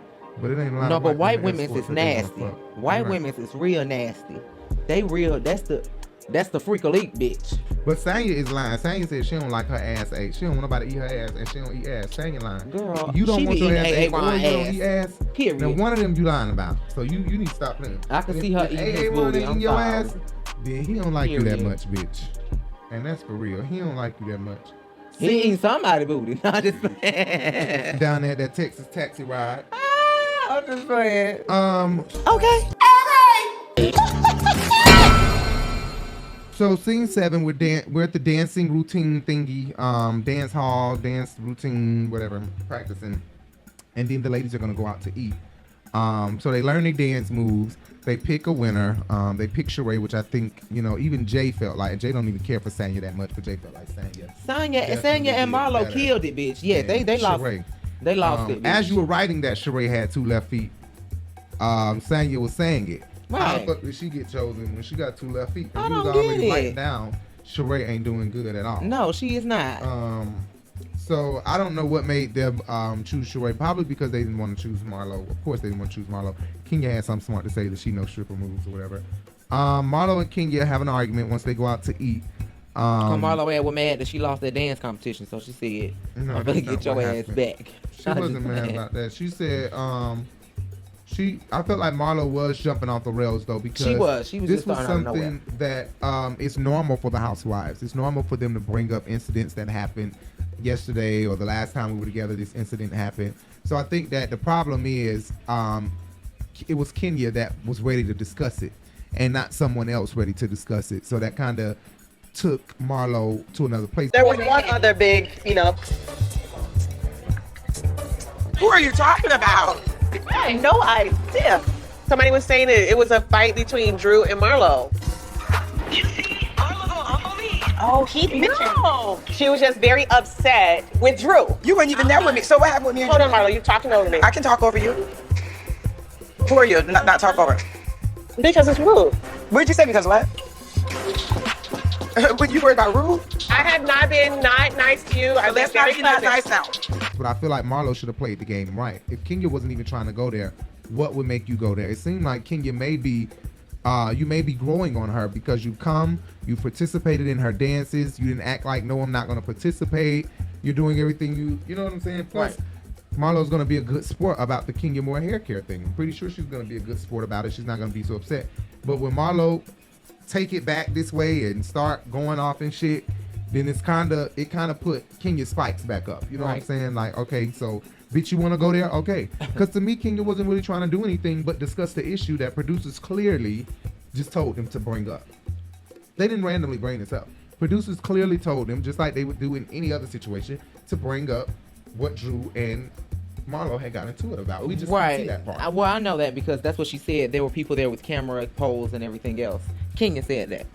but it ain't a lot No, of but white women women that's is for it, nasty. they gonna fuck. White Right. women is real nasty. They real. That's the freak elite bitch. But Tanya is lying. Tanya said she don't like her ass ate. She don't want nobody to eat her ass, and she don't eat ass. Tanya lying. Girl, you don't she want be your eating ass ate, or AA you don't eat ass. Period. Now one of them you lying about. So you need to stop playing. I can see her If eating his AA wanna booty. eat I'm your sorry. ass, then he don't like you that Period. much, bitch. And that's for real. He don't like you that much. He eating somebody booty. Not just saying. Down there at that Texas taxi ride. I'm just saying. Okay. So scene 7, we're at the dancing routine thingy, dance hall, dance routine, whatever, practicing, and then the ladies are gonna go out to eat. So they learn their dance moves. They pick a winner. They pick Sheree, which I think even Jay felt like. Jay don't even care for Tanya that much, but Jay felt like Tanya and Marlo better. killed it, bitch. Yeah, they lost. Sheree. They lost it. Bitch. As you were writing that Sheree had 2 left feet, Tanya was saying it. How the Right. fuck did she get chosen when she got 2 left feet? I You was don't already get it. writing down Sheree ain't doing good at all. No, she is not. So I don't know what made them choose Sheree. Probably because they didn't want to choose Marlo. Of course they didn't want to choose Marlo. Kenya had something smart to say that she knows stripper moves or whatever. Marlo and Kenya have an argument once they go out to eat. Marlo was mad that she lost that dance competition, so she said, No, "I'm gonna that's get not your what ass happened. back." She wasn't mad about that. She said, I felt like Marlo was jumping off the rails though, because She was this just was starting out of something that is normal for the Housewives. It's normal for them to bring up incidents that happened yesterday or the last time we were together. This incident happened. So I think that the problem is it was Kenya that was ready to discuss it, and not someone else ready to discuss it. So that kind of took Marlo to another place. There was one other big, Who are you talking about? I had no idea. Somebody was saying that it was a fight between Drew and Marlo. Oh, he mentioned. No, she was just very upset with Drew. You weren't even there with me. So what happened with me? and Hold Drew? on, Marlo, you're talking over me. I can talk over you. Who are you? Not talk over. Because it's rude. What'd you say? Because what? But you worried about rude? I have not been not nice to you. So let's not be not nice now. But I feel like Marlo should have played the game right. If Kenya wasn't even trying to go there, what would make you go there? It seemed like Kenya may be, you may be growing on her because you participated in her dances. You didn't act like, no, I'm not going to participate. You're doing everything you know what I'm saying? Plus, Marlo's going to be a good sport about the Kenya Moore hair care thing. I'm pretty sure she's going to be a good sport about it. She's not going to be so upset. But when Marlo take it back this way and start going off and shit, then it kind of put Kenya's spikes back up. You know what I'm saying? Like, okay, so bitch, you want to go there? Okay. Because to me, Kenya wasn't really trying to do anything but discuss the issue that producers clearly just told them to bring up. They didn't randomly bring this up. Producers clearly told them, just like they would do in any other situation, to bring up what Drew and Marlo had got into it about. We just didn't see that part. Well, I know that because that's what she said. There were people there with camera poles and everything else. Kenya said that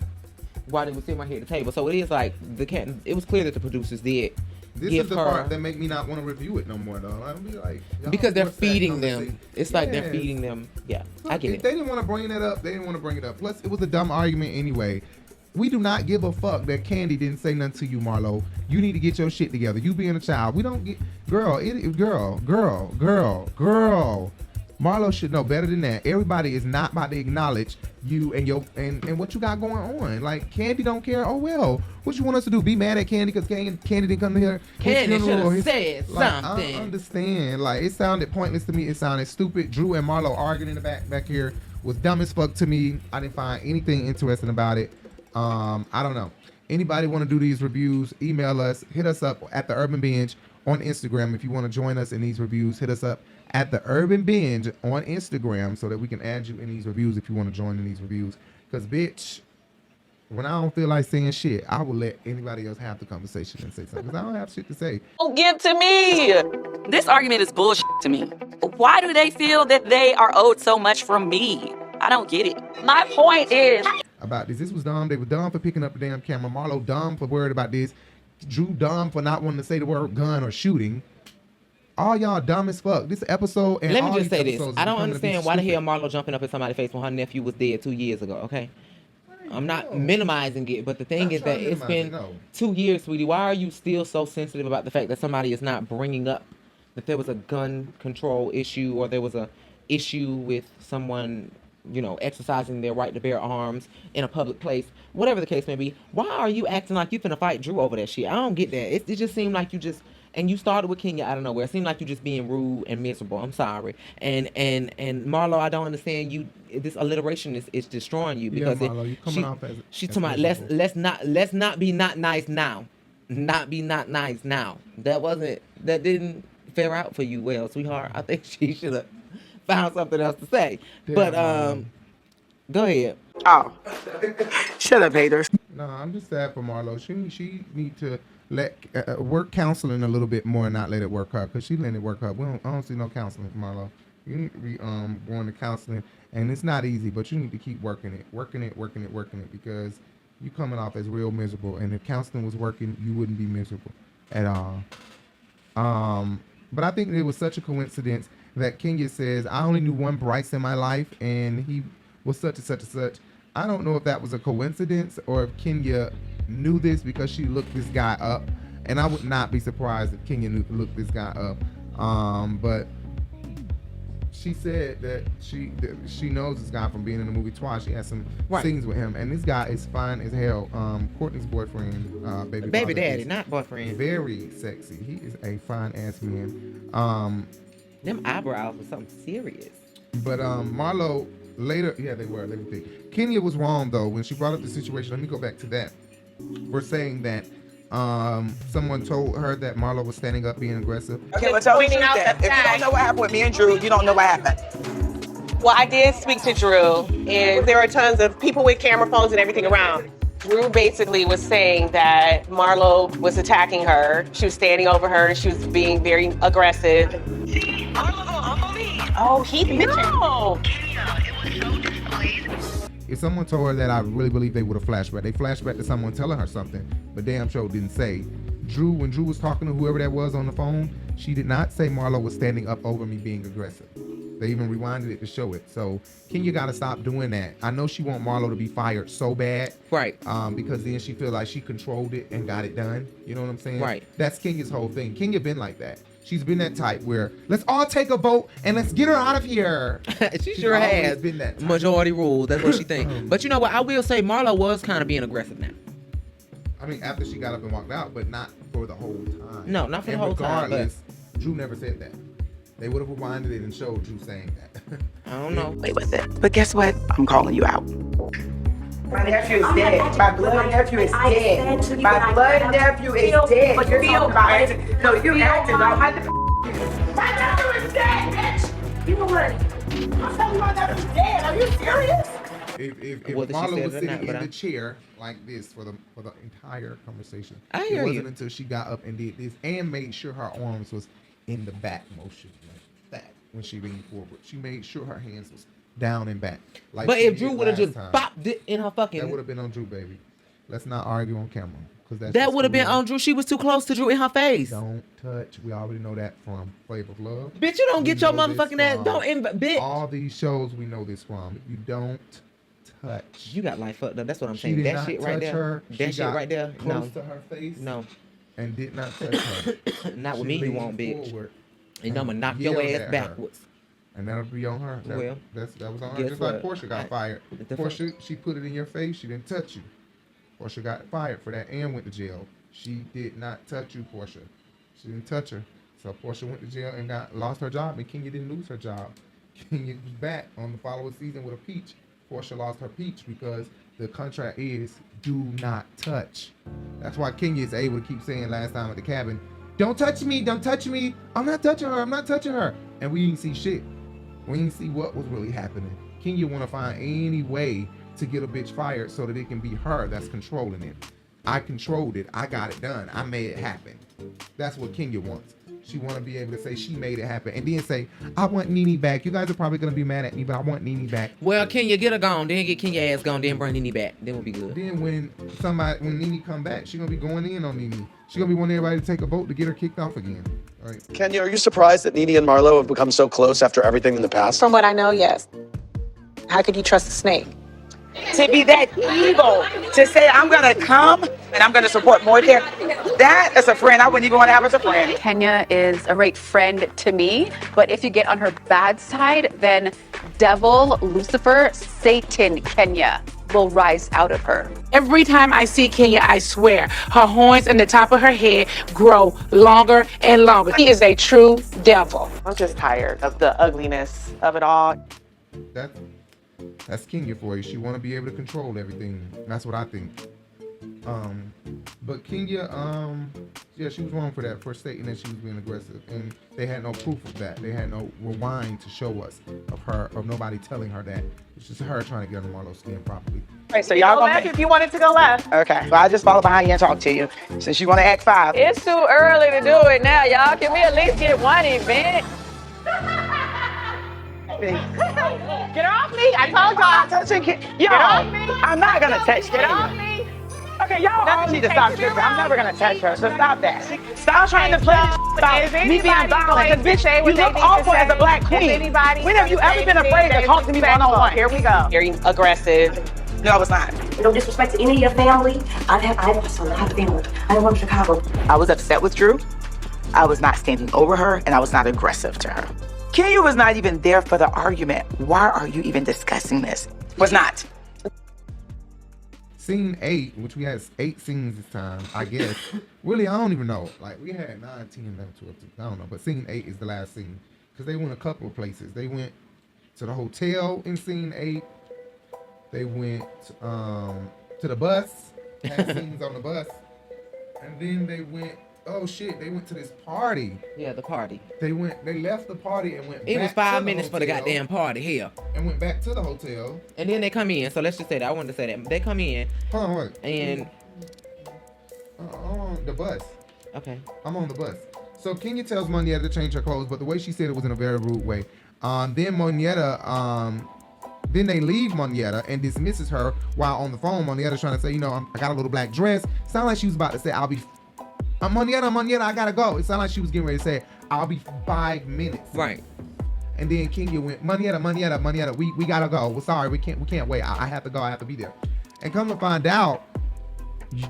while they were sitting right here at the table. So it is like it was clear that the producers did. This is the part that make me not want to review it no more, though. I'll be like, because they're feeding them. It's like they're feeding them. Yeah, I get it. They didn't want to bring that up. They didn't want to bring it up. Plus, it was a dumb argument anyway. We do not give a fuck that Kandi didn't say nothing to you, Marlo. You need to get your shit together. You being a child. We don't get... Girl. Marlo should know better than that. Everybody is not about to acknowledge you and what you got going on. Like, Kandi don't care. Oh, well. What you want us to do? Be mad at Kandi because Kandi didn't come here? Kandi should have said something. I don't understand. Like, it sounded pointless to me. It sounded stupid. Drew and Marlo arguing in the back here was dumb as fuck to me. I didn't find anything interesting about it. I don't know. Anybody want to do these reviews, email us. Hit us up at the Urban Binge on Instagram. If you want to join us in these reviews, hit us up at the Urban Binge on Instagram so that we can add you in these reviews if you want to join in these reviews. Because, bitch, when I don't feel like saying shit, I will let anybody else have the conversation and say something. Because I don't have shit to say. Don't give to me. This argument is bullshit to me. Why do they feel that they are owed so much from me? I don't get it. My point is... About this was dumb. They were dumb for picking up the damn camera. Marlo dumb for worried about this. Drew dumb for not wanting to say the word gun or shooting. All y'all dumb as fuck. This episode and let me all just these say this. episodes I don't becoming to be understand why the stupid. hell Marlo jumping up in somebody's face when her nephew was dead 2 years ago, okay? I'm not minimizing it, but the thing is that it's been 2 years, sweetie. Why are you still so sensitive about the fact that somebody is not bringing up that there was a gun control issue or there was a issue with someone, you know, exercising their right to bear arms in a public place, whatever the case may be? Why are you acting like you finna fight Drew over that shit? I don't get that. It just seemed like you just, and you started with Kenya out of nowhere. It seemed like you just being rude and miserable. I'm sorry. And Marlo, I don't understand you. This alliteration is destroying you because Marlo, you coming off as she's talking about let's not be not nice now. Not be not nice now. That didn't fare out for you well, sweetheart. I think she should have found something else to say. But go ahead. Oh, shut up, haters. No, I'm just sad for Marlo. She need to let work counseling a little bit more and not let it work her, because she let it work her. I don't see no counseling for Marlo. You need to be going to counseling, and it's not easy, but you need to keep working it, because you coming off as real miserable, and if counseling was working, you wouldn't be miserable at all. But I think it was such a coincidence that Kenya says, I only knew one Bryce in my life, and he was such and such and such. I don't know if that was a coincidence or if Kenya knew this because she looked this guy up, and I would not be surprised if Kenya looked this guy up. But she said that she knows this guy from being in the movie twice. She has some scenes with him, and this guy is fine as hell. Courtney's boyfriend, baby daddy, not boyfriend. Very sexy. He is a fine ass man. Them eyebrows were something serious. But Marlo later, yeah, they were thick. Kenya was wrong though when she brought up the situation. Let me go back to that. We're saying that someone told her that Marlo was standing up being aggressive. Okay, but tell me that if you don't know what happened with me and Drew, you don't know what happened. Well, I did speak to Drew, and there were tons of people with camera phones and everything around. Drew basically was saying that Marlo was attacking her. She was standing over her, and she was being very aggressive. Oh, he mentioned. No. If someone told her that, I really believe they would have flashed back. They flashed back to someone telling her something, but damn sure didn't say. When Drew was talking to whoever that was on the phone, she did not say Marlo was standing up over me being aggressive. They even rewinded it to show it. So Kenya got to stop doing that. I know she want Marlo to be fired so bad. Right. Because then she feel like she controlled it and got it done. You know what I'm saying? Right. That's Kenya's whole thing. Kenya been like that. She's been that type where let's all take a vote and let's get her out of here. She sure has. Been that type. Majority rules. That's what she thinks. But you know what? I will say Marlo was kind of being aggressive now. I mean, after she got up and walked out, but not for the whole time. No, not for the whole time. Regardless, Drew never said that. They would have rewinded it and showed Drew saying that. I don't know. Wait with it. But guess what? I'm calling you out. My nephew is dead. My blood nephew is dead. My blood nephew is dead. But you're talking about it. No, you're acting like my nephew is dead, bitch. You know what? I'm telling you my nephew's dead. Are you serious? If Marlo was sitting in the chair like this for the entire conversation, it wasn't until she got up and did this and made sure her arms was in the back motion like that when she leaned forward. She made sure her hands was down and back. Like but if Drew would have just popped it in her fucking... That would have been on Drew, baby. Let's not argue on camera. That would have been on Drew. She was too close to Drew in her face. Don't touch. We already know that from Flavor of Love. Bitch, you don't get your motherfucking ass. Bitch. All these shows we know this from. You don't touch. You got life fucked up. That's what I'm saying. That shit right there. That shit right there. Close to her face. No. And did not touch her. Not with me, you won't, bitch. And I'm gonna knock your ass backwards. And that'll be on her. That was on her. Just like Porsha got fired. Porsha, she put it in your face. She didn't touch you. Porsha got fired for that and went to jail. She did not touch you, Porsha. She didn't touch her. So Porsha went to jail and lost her job, and Kenya didn't lose her job. Kenya was back on the following season with a peach. Porsha lost her peach because the contract is do not touch. That's why Kenya is able to keep saying last time at the cabin, don't touch me, don't touch me. I'm not touching her, I'm not touching her. and we didn't see shit. We didn't see what was really happening. Kenya want to find any way to get a bitch fired so that it can be her that's controlling it. I controlled it. I got it done. I made it happen. That's what Kenya wants. She want to be able to say she made it happen and then say, I want Nene back. You guys are probably going to be mad at me, but I want Nene back. Well, Kenya, get her gone. Then get Kenya ass gone. Then bring Nene back. Then we'll be good. Then when Nene come back, she going to be going in on Nene. She going to be wanting everybody to take a vote to get her kicked off again. Right. Kenya, are you surprised that Nene and Marlo have become so close after everything in the past? From what I know, yes. How could you trust a snake? To be that evil, to say I'm gonna come and I'm gonna support more there, that as a friend, I wouldn't even want to have as a friend. Kenya is a great friend to me, but if you get on her bad side, then devil, Lucifer, Satan, Kenya will rise out of her. Every time I see Kenya, I swear, her horns and the top of her head grow longer and longer. She is a true devil. I'm just tired of the ugliness of it all. That's Kenya for you. She want to be able to control everything. That's what I think. But Kenya, yeah, she was wrong for that, for stating that she was being aggressive, and they had no proof of that. They had no rewind to show us of nobody telling her that. It's just her trying to get on Marlo's skin properly. All right, so y'all Go left if you wanted to go left. Okay, so I just follow behind you and talk to you since you want to act 5. It's too early to do it now, y'all. Can we at least get one event? Get off me! I told y'all. Yo, off me. I'm not gonna touch Get Kenya. off me! Okay, y'all all need to stop tripping. I'm never gonna touch her, so stop that. Stop trying to play about me being violent. Because bitch, you look awful as a black queen. When have you ever been afraid to talk to me one-on-one? Here we go. Very aggressive. No, I was not. No disrespect to any of your family. I have a son, I have a family. I don't from Chicago. I was upset with Drew. I was not standing over her, and I was not aggressive to her. Kenya was not even there for the argument. Why are you even discussing this? Was not. Scene 8, which we had 8 scenes this time, I guess. Really, I don't even know. Like, we had 9, 10, 11, 12, I don't know. But scene 8 is the last scene. Because they went a couple of places. They went to the hotel in scene 8. They went to the bus. Had scenes on the bus. And then they went, they went to this party. Yeah, the party. They left the party and went back. It was 5 minutes for the goddamn party here. And went back to the hotel. And then they come in. So let's just say that. I wanted to say that. They come in. Hold on, wait. And on the bus. Okay. I'm on the bus. So Kenya tells Monietta to change her clothes, but the way she said it was in a very rude way. Then Monietta, then they leave Monietta and dismisses her while on the phone. Monietta's trying to say, I got a little black dress. Sound like she was about to say, I'll be. Monietta, I gotta go. It sounded like she was getting ready to say, I'll be 5 minutes. Right. And then Kenya went, Monietta, we gotta go. We're sorry, we can't wait. I have to go. I have to be there. And come to find out,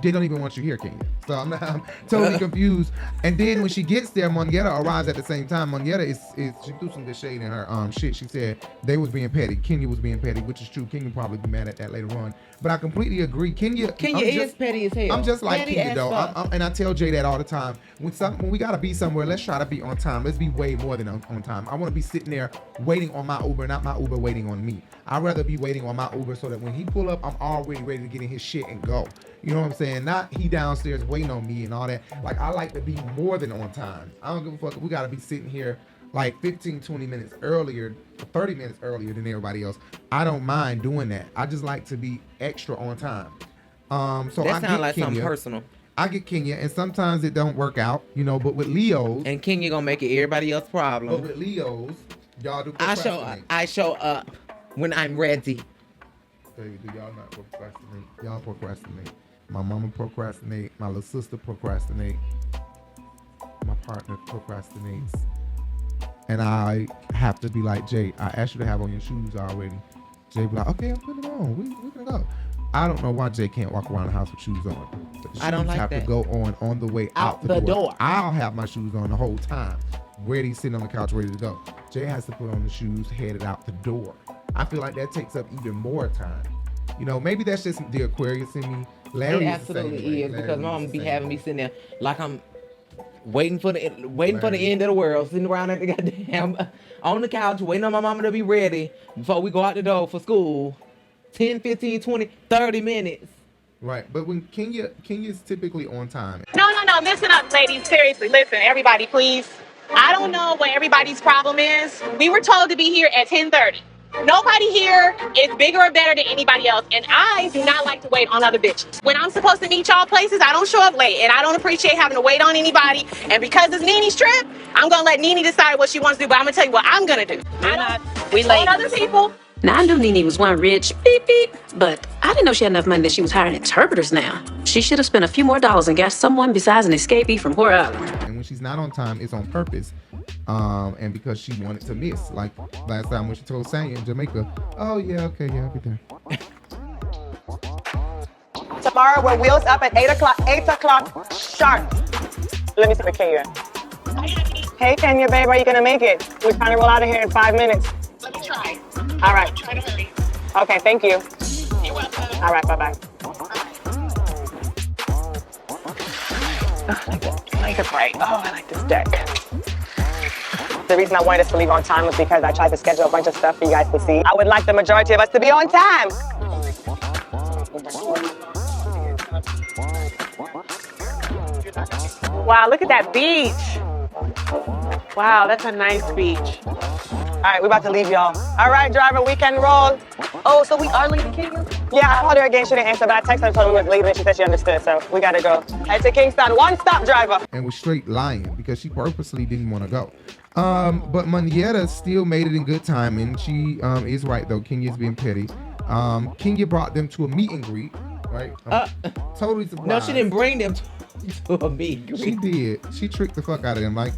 they don't even want you here, Kenya. So I'm totally confused. And then when she gets there, Monietta arrives at the same time. Monietta she threw some good shade in her shit. She said they was being petty. Kenya was being petty, which is true. Kenya probably be mad at that later on. But I completely agree. Kenya is petty as hell. I'm just like petty Kenya though. And I tell Jay that all the time. When we gotta be somewhere, let's try to be on time. Let's be way more than on time. I want to be sitting there waiting on my Uber, not my Uber waiting on me. I'd rather be waiting on my Uber so that when he pull up, I'm already ready to get in his shit and go. You know what I'm saying? Not he downstairs waiting on me and all that. Like, I like to be more than on time. I don't give a fuck if we gotta be sitting here like 15, 20 minutes earlier, 30 minutes earlier than everybody else. I don't mind doing that. I just like to be extra on time. So that sounds like something personal. I get Kenya, and sometimes it don't work out, but with Leos. And Kenya gonna make it everybody else's problem. But with Leos, y'all do procrastinate. I show up when I'm ready. Baby, do y'all not procrastinate? Y'all procrastinate. My mama procrastinate. My little sister procrastinate. My partner procrastinates. And I have to be like, Jay, I asked you to have on your shoes already. Jay be like, okay, I'm putting it on. We're gonna go. I don't know why Jay can't walk around the house with shoes on. The shoes I don't like have that. to go on the way out the door. I'll have my shoes on the whole time, ready, sitting on the couch, ready to go. Jay has to put on the shoes, headed out the door. I feel like that takes up even more time. Maybe that's just the Aquarius in me. Larry it absolutely is because mom be having me sitting there like I'm waiting for the end of the world, sitting around at the goddamn on the couch, waiting on my mama to be ready before we go out the door for school. 10, 15, 20, 30 minutes. Right, but when Kenya's typically on time. No, listen up, ladies. Seriously, listen, everybody, please. I don't know what everybody's problem is. We were told to be here at 10:30. Nobody here is bigger or better than anybody else, and I do not like to wait on other bitches. When I'm supposed to meet y'all places, I don't show up late, and I don't appreciate having to wait on anybody. And because it's Nene's trip, I'm gonna let Nene decide what she wants to do, but I'm gonna tell you what I'm gonna do. We late. Other people. Now, I knew Nene was one rich beep beep, but I didn't know she had enough money that she was hiring interpreters now. She should have spent a few more dollars and got someone besides an escapee from Whore Island. And when she's not on time, it's on purpose. And because she wanted to miss. Like last time when she told Tanya in Jamaica, oh yeah, okay, yeah, I'll be there. Tomorrow we're wheels up at 8 o'clock sharp. Let me see the Kenya. Hey Kenya, babe, are you gonna make it? We're trying to roll out of here in 5 minutes. Let me try. All right. Try to hurry. Okay, thank you. You're welcome. All right, bye-bye. I like it bright. Oh, I like this deck. The reason I wanted us to leave on time was because I tried to schedule a bunch of stuff for you guys to see. I would like the majority of us to be on time. Wow, look at that beach. Wow, that's a nice beach. All right, we're about to leave, y'all. All right, driver, we can roll. Oh, so we are leaving Kenya? Yeah, I called her again. She didn't answer, but I texted her and told her we were leaving, and she said she understood, so we gotta go. Head to Kingston. One stop, driver. And was straight lying because she purposely didn't want to go. But Manietta still made it in good timing. She is right, though. Kenya's being petty. Kenya brought them to a meet and greet, right? Totally surprised. No, she didn't bring them to a meet and greet. She did. She tricked the fuck out of them. Like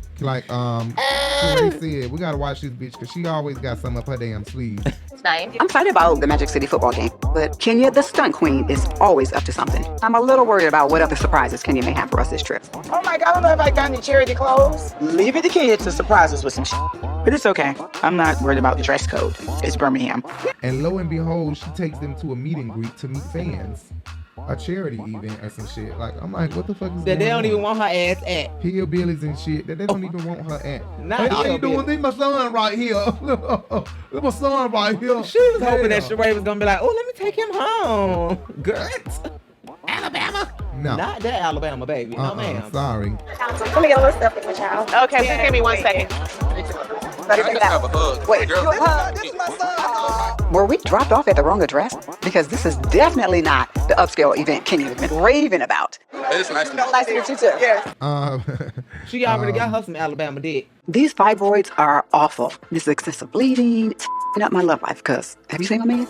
Sheree said, we gotta watch this bitch because she always got something up her damn sleeve. I'm excited about the Magic City football game, but Kenya, the stunt queen, is always up to something. I'm a little worried about what other surprises Kenya may have for us this trip. Oh my God, I don't know if I got any charity clothes. Leave it to Kenya to surprise us with some shit. But it's okay. I'm not worried about the dress code. It's Birmingham. And lo and behold, she takes them to a meet and greet to meet fans. A charity event or some shit. Like, I'm like, what the fuck is that? They don't on? even want her ass at. Hillbillies and shit that they don't even want her at. Not hey, how you doing? This my son right here. This my son right here. She was hoping that Sheree was gonna be like, oh, let me take him home. Girl. Alabama. No. Not that Alabama, baby. No, ma'am. Sorry. Let me get a little stuff with child. Okay, just give me 1 second. Wait, were we dropped off at the wrong address? Because this is definitely not the upscale event Kenya's been raving about. It's nice to meet you too. Yeah. She already got her some Alabama dick. These fibroids are awful. This is excessive bleeding. It's f***ing up my love life, cuz. Have you seen my man?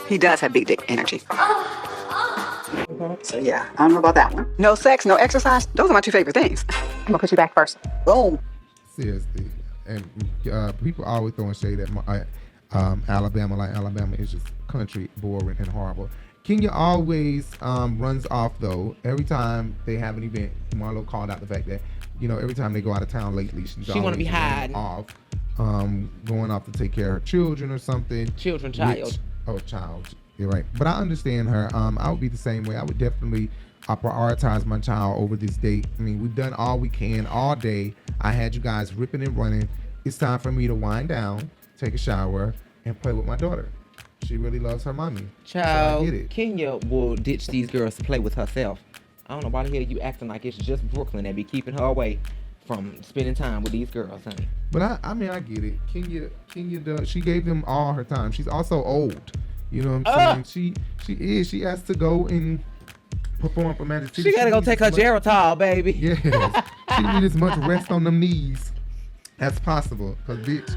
He does have big dick energy. So yeah, I don't know about that one. No sex, no exercise. Those are my two favorite things. I'm gonna put you back first. Boom. Seriously. And people always throwing shade at Alabama, like Alabama is just country, boring, and horrible. Kenya always runs off, though. Every time they have an event, Marlo called out the fact that, every time they go out of town lately, she want to be hiding off, going off to take care of her children or something. Child. Child. You're right. But I understand her. I would be the same way. I would definitely prioritize my child over this date. I mean, we've done all we can all day. I had you guys ripping and running. It's time for me to wind down, take a shower, and play with my daughter. She really loves her mommy. Child, so I get it. Kenya will ditch these girls to play with herself. I don't know why the hell you acting like it's just Brooklyn that be keeping her away from spending time with these girls, honey. But I mean, I get it. Kenya does. She gave them all her time. She's also old. You know what I'm saying? She has to go and perform for Magic City. She gotta go take her Geritol, baby. Yes. She needs as much rest on them knees as possible. Cause bitch,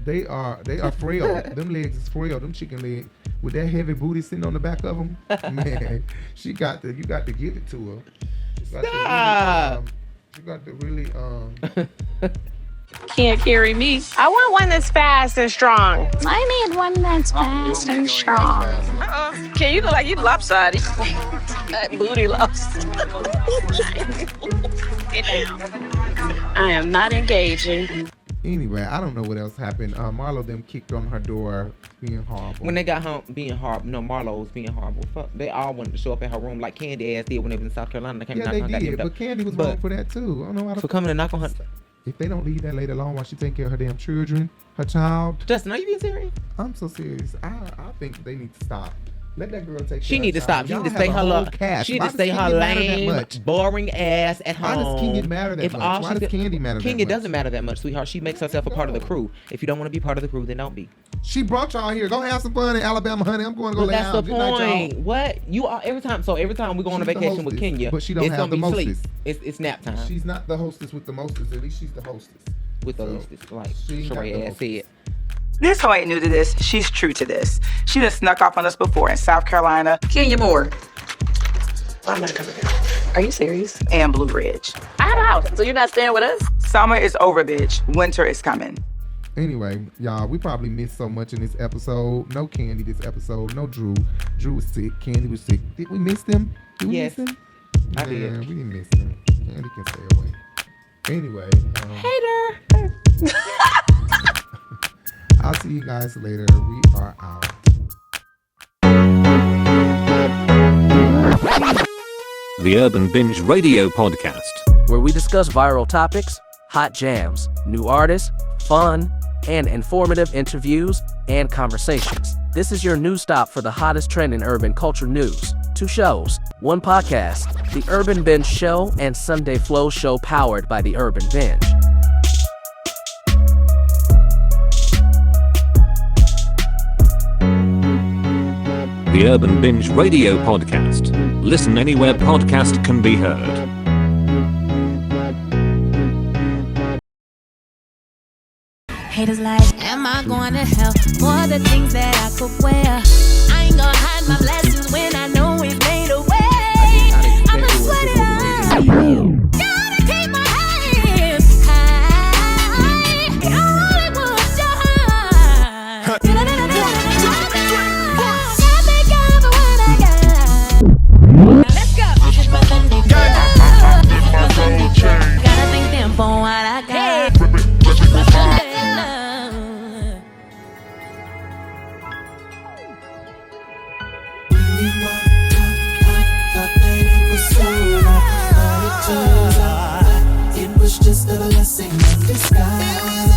they are frail. Them legs is frail. Them chicken legs with that heavy booty sitting on the back of them. Man, you got to give it to her. You got to really Can't carry me. I want one that's fast and strong. I need one that's fast and strong. Can you look like you lopsided? That booty lopsided. Get down. I am not engaging. Anyway, I don't know what else happened. Marlo them kicked on her door being horrible. When they got home being horrible, no, Marlo was being horrible. Fuck, they all wanted to show up at her room like Kandi ass did when they was in South Carolina. They did, but Kandi was wrong for that too. I don't know why for coming to knock on her. If they don't leave that lady alone while she taking care of her damn children, her child. Justin, are you being serious? I'm so serious. I think they need to stop. Let that girl take. She need to stop. She need to stay her. She need to stay her lame, boring ass at home. Why does Kenya matter that much? Why does Kandi matter that much? Kenya doesn't matter that much, sweetheart. She makes herself a part of the crew. If you don't want to be part of the crew, then don't be. She brought y'all here. Go have some fun in Alabama, honey. I'm going to go lay down. That's the point. What you are every time? So every time we go on a vacation with Kenya, but she don't have the mostest. It's nap time. She's not the hostess with the mostest. At least she's the hostess. With the hostess, like Sheree ass said. This hoe ain't new to this. She's true to this. She done snuck off on us before in South Carolina. Kenya Moore. I'm not coming down. Are you serious? And Blue Ridge. I have a house, so you're not staying with us? Summer is over, bitch. Winter is coming. Anyway, y'all, we probably missed so much in this episode. No Kandi this episode. No Drew. Drew was sick. Kandi was sick. Did we miss them? Did we miss them? I did. We didn't miss them. Kandi can stay away. Anyway. Hater. I'll see you guys later. We are out. The Urban Binge Radio Podcast, where we discuss viral topics, hot jams, new artists, fun, and informative interviews and conversations. This is your news stop for the hottest trend in urban culture news. 2 shows, 1 podcast, The Urban Binge Show and Sunday Flow Show, powered by The Urban Binge. The Urban Binge Radio Podcast. Listen anywhere podcast can be heard. Haters like, am I going to hell for the things that I could wear? I ain't gonna hide my blessings when I know He's made a way. I'ma sweat it out. Gotta keep my head high. I only want Let's go. Gotta thank them for what I got. It was just a blessing in disguise.